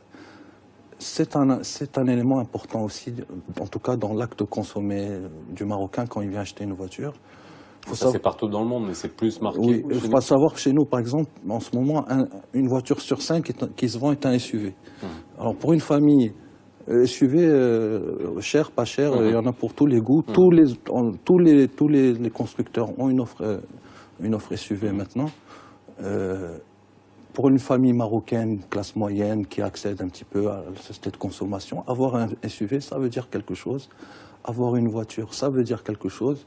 C'est un élément important aussi, en tout cas dans l'acte consommé du Marocain quand il vient acheter une voiture. C'est partout dans le monde, mais c'est plus marqué. Oui, il faut savoir que chez nous, par exemple, en ce moment, une voiture sur 5 qui se vend est un SUV. Alors pour une famille, SUV, cher, pas cher, il y en a pour tous les goûts. Tous les constructeurs ont une offre SUV maintenant. Pour une famille marocaine, classe moyenne, qui accède un petit peu à la société de consommation, avoir un SUV, ça veut dire quelque chose. Avoir une voiture, ça veut dire quelque chose.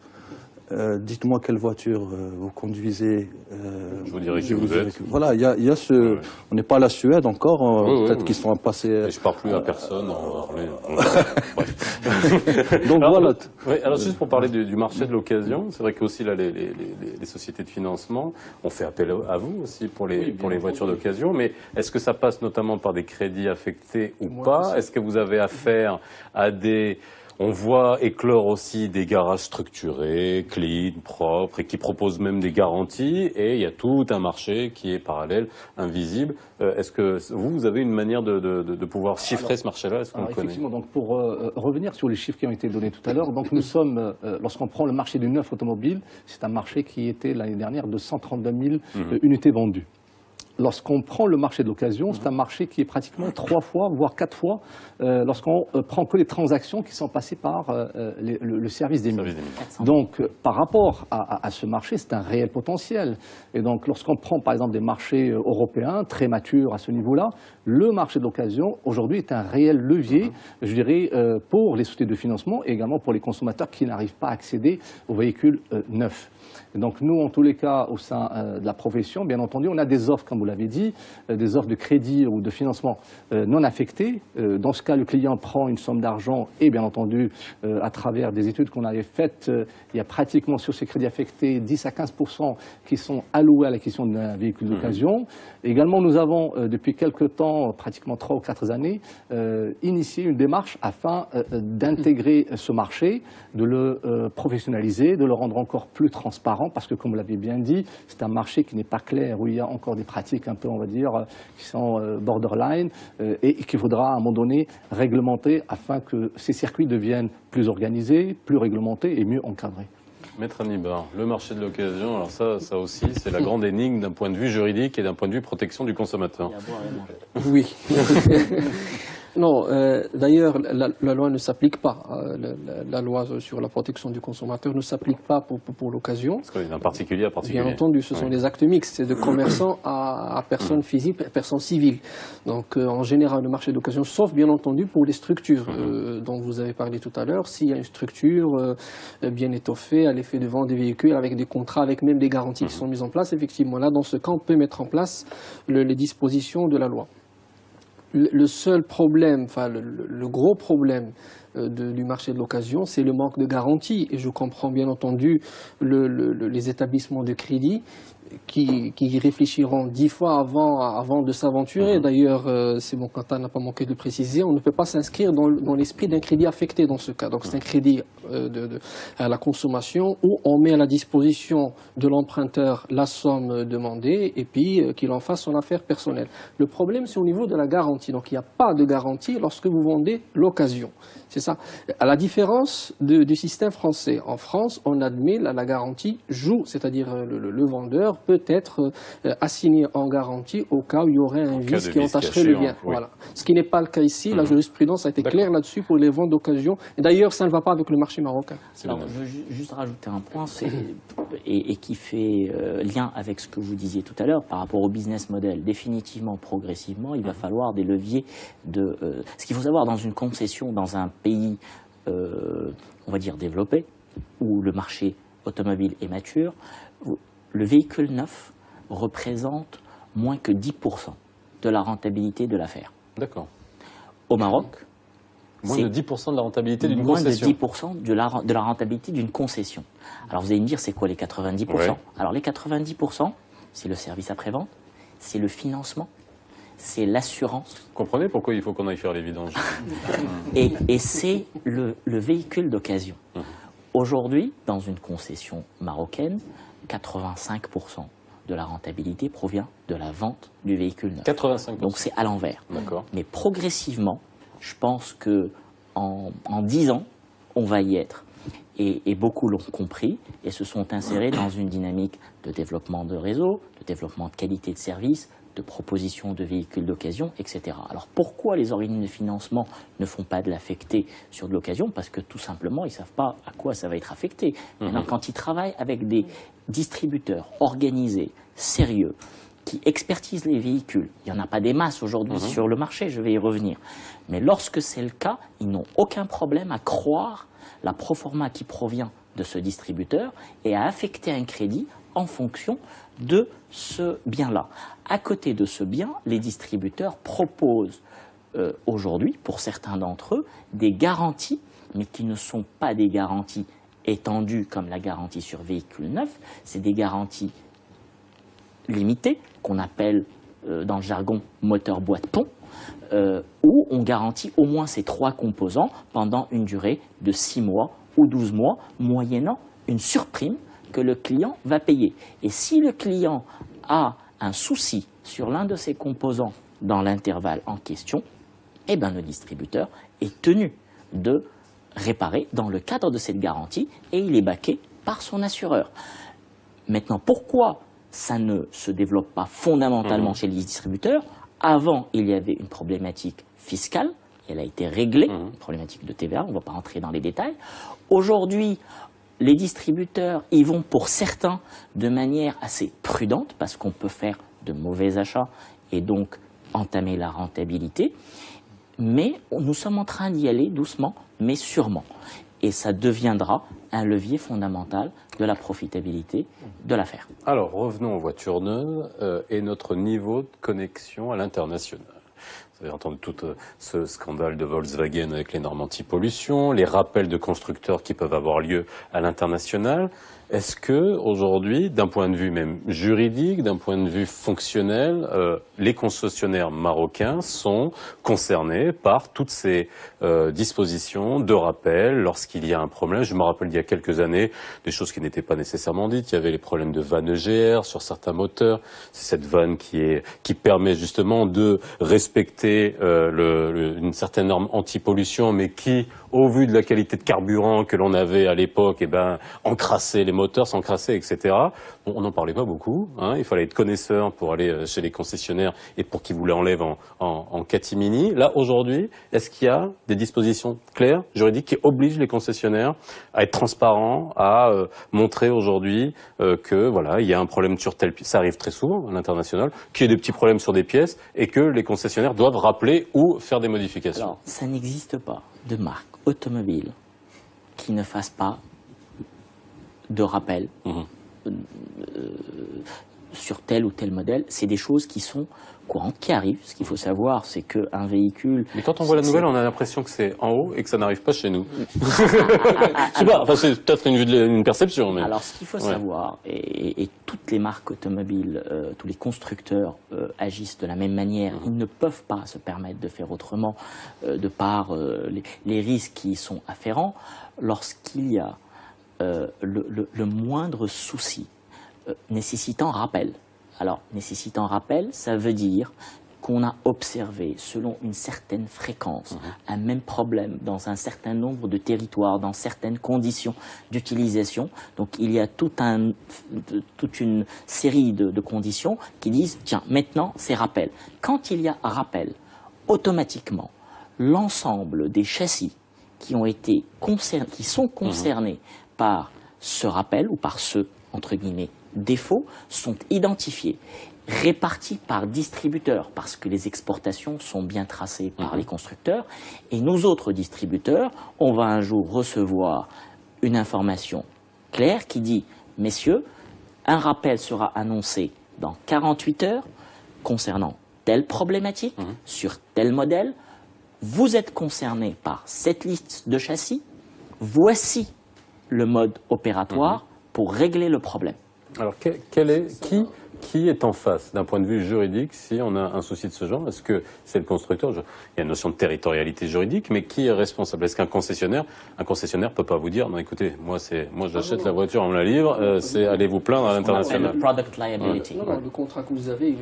dites-moi quelle voiture vous conduisez. Je vous dirai qui vous êtes. Voilà, il y a ce... Ouais. On n'est pas à la Suède encore, peut-être qu'ils sont passés... Et je parle plus à personne. Donc alors, voilà. Oui, alors juste pour parler du marché de l'occasion, c'est vrai qu'aussi là, les sociétés de financement ont fait appel à vous aussi pour les voitures d'occasion, mais est-ce que ça passe notamment par des crédits affectés ou pas? Est-ce que vous avez affaire à des... On voit éclore aussi des garages structurés, clean, propres, et qui proposent même des garanties, et il y a tout un marché qui est parallèle, invisible. Est-ce que vous avez une manière de pouvoir chiffrer ce marché-là? Est-ce qu'on le connaît? Effectivement, donc pour revenir sur les chiffres qui ont été donnés tout à l'heure, donc nous sommes, lorsqu'on prend le marché du neuf automobile, c'est un marché qui était l'année dernière de 132 000 unités vendues. Lorsqu'on prend le marché de l'occasion, c'est un marché qui est pratiquement 3 fois, voire 4 fois, lorsqu'on prend que les transactions qui sont passées par le service des mines. Donc, par rapport à ce marché, c'est un réel potentiel. Et donc, lorsqu'on prend par exemple des marchés européens, très matures à ce niveau-là, le marché de l'occasion, aujourd'hui, est un réel levier, je dirais, pour les sociétés de financement et également pour les consommateurs qui n'arrivent pas à accéder aux véhicules neufs. Et donc nous, en tous les cas, au sein de la profession, bien entendu, on a des offres, comme vous l'avez dit, des offres de crédit ou de financement non affectées. Dans ce cas, le client prend une somme d'argent et, bien entendu, à travers des études qu'on avait faites, il y a pratiquement sur ces crédits affectés 10 à 15% qui sont alloués à l'acquisition d'un véhicule d'occasion. Également, nous avons, depuis quelques temps, pratiquement 3 ou 4 années, initié une démarche afin d'intégrer ce marché, de le professionnaliser, de le rendre encore plus transparent, parce que, comme vous l'avez bien dit, c'est un marché qui n'est pas clair, où il y a encore des pratiques un peu, on va dire, qui sont borderline, et qu'il faudra à un moment donné réglementer afin que ces circuits deviennent plus organisés, plus réglementés et mieux encadrés. Maître Hannibal, le marché de l'occasion, alors ça aussi, c'est la grande énigme d'un point de vue juridique et d'un point de vue protection du consommateur. Oui. Non, d'ailleurs, la loi ne s'applique pas. La loi sur la protection du consommateur ne s'applique pas pour l'occasion. Parce qu'il y a un particulier à particulier. Bien entendu, ce sont des actes mixtes, c'est de commerçants à personnes physiques, à personnes civiles. Donc, en général, le marché d'occasion, sauf bien entendu pour les structures dont vous avez parlé tout à l'heure. S'il y a une structure bien étoffée à l'effet de vendre des véhicules avec des contrats, avec même des garanties qui sont mises en place, effectivement, là, dans ce cas, on peut mettre en place les dispositions de la loi. Le seul problème, enfin le gros problème du marché de l'occasion, c'est le manque de garantie. Et je comprends bien entendu les établissements de crédit qui réfléchiront 10 fois avant de s'aventurer. D'ailleurs, c'est bon, Quentin n'a pas manqué de le préciser, on ne peut pas s'inscrire dans l'esprit d'un crédit affecté dans ce cas. Donc c'est un crédit à la consommation où on met à la disposition de l'emprunteur la somme demandée et puis qu'il en fasse son affaire personnelle. Le problème, c'est au niveau de la garantie. Donc il n'y a pas de garantie lorsque vous vendez l'occasion. C'est ça. À la différence du système français. En France, on admet la garantie joue, c'est-à-dire le vendeur peut être assigné en garantie au cas où il y aurait un vice qui entacherait le bien. Oui. Voilà. Ce qui n'est pas le cas ici. La jurisprudence a été claire là-dessus pour les ventes d'occasion. Et d'ailleurs, ça ne va pas avec le marché marocain. Alors, je veux juste rajouter un point et qui fait lien avec ce que vous disiez tout à l'heure par rapport au business model. Définitivement, progressivement, il va falloir des leviers de... ce qu'il faut savoir dans une concession, dans un pays, on va dire, développé, où le marché automobile est mature, le véhicule neuf représente moins que 10% de la rentabilité de l'affaire. D'accord. Au Maroc, moins de 10% de la rentabilité d'une concession. Moins de 10% de la rentabilité d'une concession. Alors vous allez me dire, c'est quoi les 90%? Ouais. Alors les 90%, c'est le service après-vente, c'est le financement, c'est l'assurance. Vous comprenez pourquoi il faut qu'on aille faire les vidanges? Et c'est le véhicule d'occasion. Aujourd'hui, dans une concession marocaine, 85% de la rentabilité provient de la vente du véhicule neuf. 85%. Donc c'est à l'envers. D'accord. Mais progressivement, je pense qu'en 10 ans, on va y être. Et beaucoup l'ont compris et se sont insérés dans une dynamique de développement de réseau, de développement de qualité de service, de proposition de véhicules d'occasion, etc. Alors pourquoi les organismes de financement ne font pas de l'affecté sur de l'occasion? Parce que tout simplement, ils ne savent pas à quoi ça va être affecté. Maintenant, quand ils travaillent avec des distributeurs organisés, sérieux, qui expertisent les véhicules, il n'y en a pas des masses aujourd'hui sur le marché, je vais y revenir. Mais lorsque c'est le cas, ils n'ont aucun problème à croire la proforma qui provient de ce distributeur et à affecter un crédit en fonction de ce bien-là. À côté de ce bien, les distributeurs proposent aujourd'hui, pour certains d'entre eux, des garanties, mais qui ne sont pas des garanties étendues comme la garantie sur véhicule neuf, c'est des garanties limitées, qu'on appelle dans le jargon moteur boîte pont, où on garantit au moins ces 3 composants pendant une durée de 6 mois ou 12 mois, moyennant une surprime que le client va payer. Et si le client a un souci sur l'un de ces composants dans l'intervalle en question, eh ben, le distributeur est tenu de réparer dans le cadre de cette garantie et il est baqué par son assureur. Maintenant, pourquoi ça ne se développe pas fondamentalement chez les distributeurs? Avant, il y avait une problématique fiscale, elle a été réglée, une problématique de TVA, on ne va pas rentrer dans les détails. Aujourd'hui, les distributeurs y vont pour certains de manière assez prudente parce qu'on peut faire de mauvais achats et donc entamer la rentabilité. Mais nous sommes en train d'y aller doucement, mais sûrement. Et ça deviendra un levier fondamental de la profitabilité de l'affaire. Alors, revenons aux voitures neuves et notre niveau de connexion à l'international. Vous avez entendu tout ce scandale de Volkswagen avec les normes anti-pollution, les rappels de constructeurs qui peuvent avoir lieu à l'international. Est-ce que aujourd'hui, d'un point de vue même juridique, d'un point de vue fonctionnel, les concessionnaires marocains sont concernés par toutes ces dispositions de rappel lorsqu'il y a un problème? Je me rappelle il y a quelques années des choses qui n'étaient pas nécessairement dites. Il y avait les problèmes de vannes EGR sur certains moteurs. C'est cette vanne qui permet justement de respecter une certaine norme anti-pollution, mais qui, au vu de la qualité de carburant que l'on avait à l'époque, encrassait les moteurs, s'encrassait, etc. Bon, on n'en parlait pas beaucoup. Il fallait être connaisseur pour aller chez les concessionnaires et pour qu'ils vous l'enlèvent en catimini. Là, aujourd'hui, est-ce qu'il y a des dispositions claires, juridiques, qui obligent les concessionnaires à être transparents, à montrer aujourd'hui que voilà, il y a un problème sur telle pièce, ça arrive très souvent à l'international, qu'il y ait des petits problèmes sur des pièces et que les concessionnaires doivent rappeler ou faire des modifications? Alors, ça n'existe pas de marque automobile qui ne fasse pas de rappel sur tel ou tel modèle. C'est des choses qui sont courantes, qui arrivent. Ce qu'il faut savoir, c'est qu'un véhicule... Mais quand on voit la nouvelle, on a l'impression que c'est en haut et que ça n'arrive pas chez nous. Je sais pas, enfin, c'est peut-être une perception. Mais... Alors, ce qu'il faut savoir, et toutes les marques automobiles, tous les constructeurs agissent de la même manière. Ils ne peuvent pas se permettre de faire autrement de par les risques qui y sont afférents. Lorsqu'il y a le moindre souci nécessitant rappel. Alors, nécessitant rappel, ça veut dire qu'on a observé, selon une certaine fréquence, un même problème dans un certain nombre de territoires, dans certaines conditions d'utilisation. Donc, il y a toute une série de conditions qui disent, tiens, maintenant, c'est rappel. Quand il y a rappel, automatiquement, l'ensemble des châssis qui sont concernés par ce rappel ou par ce, entre guillemets, défaut, sont identifiés, répartis par distributeurs, parce que les exportations sont bien tracées par les constructeurs, et nous autres distributeurs, on va un jour recevoir une information claire qui dit, messieurs, un rappel sera annoncé dans 48 heures concernant telle problématique, sur tel modèle, vous êtes concerné par cette liste de châssis, voici le mode opératoire pour régler le problème. Alors, qui est en face d'un point de vue juridique si on a un souci de ce genre? Est-ce que c'est le constructeur? Il y a une notion de territorialité juridique, mais qui est responsable? Est-ce qu'un concessionnaire peut pas vous dire, non écoutez, moi j'achète la voiture, on me la livre, c'est allez vous plaindre à l'international. Product liability. Non, le contrat que vous avez,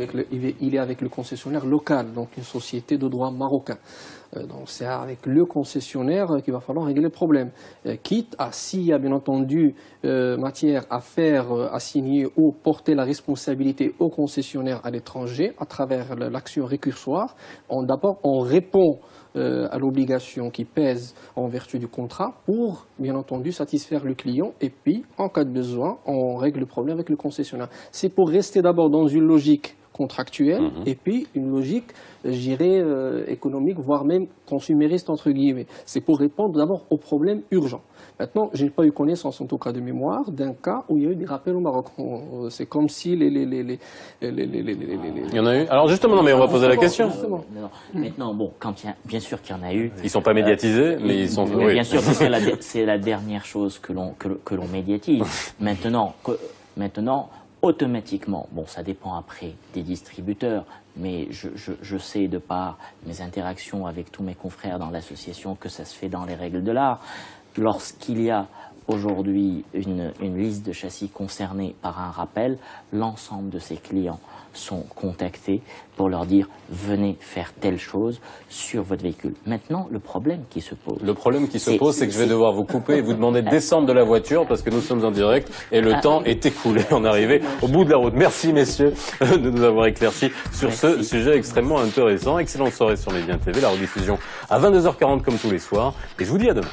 il est avec le concessionnaire local, donc une société de droit marocain. Donc c'est avec le concessionnaire qu'il va falloir régler le problème. Quitte à, s'il y a bien entendu matière à faire, assigner ou porter la responsabilité au concessionnaire à l'étranger à travers l'action récursoire, d'abord on répond à l'obligation qui pèse en vertu du contrat pour, bien entendu, satisfaire le client et puis, en cas de besoin, on règle le problème avec le concessionnaire. C'est pour rester d'abord dans une logique contractuelle et puis une logique, je dirais, économique, voire même consumériste, entre guillemets. C'est pour répondre d'abord aux problèmes urgents. Maintenant, je n'ai pas eu connaissance, en tout cas de mémoire, d'un cas où il y a eu des rappels au Maroc. C'est comme si Il y en a eu. Alors justement, non, mais on va poser la question. Maintenant, bon, bien sûr qu'il y en a eu. Ils ne sont pas médiatisés, mais ils sont... Oui. Bien sûr, c'est la dernière chose que l'on médiatise. Maintenant, automatiquement, bon, ça dépend après des distributeurs, mais je sais de par mes interactions avec tous mes confrères dans l'association que ça se fait dans les règles de l'art. Lorsqu'il y a aujourd'hui une liste de châssis concernés par un rappel, l'ensemble de ces clients sont contactés pour leur dire venez faire telle chose sur votre véhicule. Maintenant, le problème qui se pose... Le problème qui se pose, c'est que je vais devoir vous couper et vous demander de descendre de la voiture parce que nous sommes en direct et le temps est écoulé. On est arrivé au bout de la route. Merci messieurs de nous avoir éclaircis sur ce sujet extrêmement intéressant. Excellente soirée sur Média TV, la rediffusion à 22h40 comme tous les soirs et je vous dis à demain.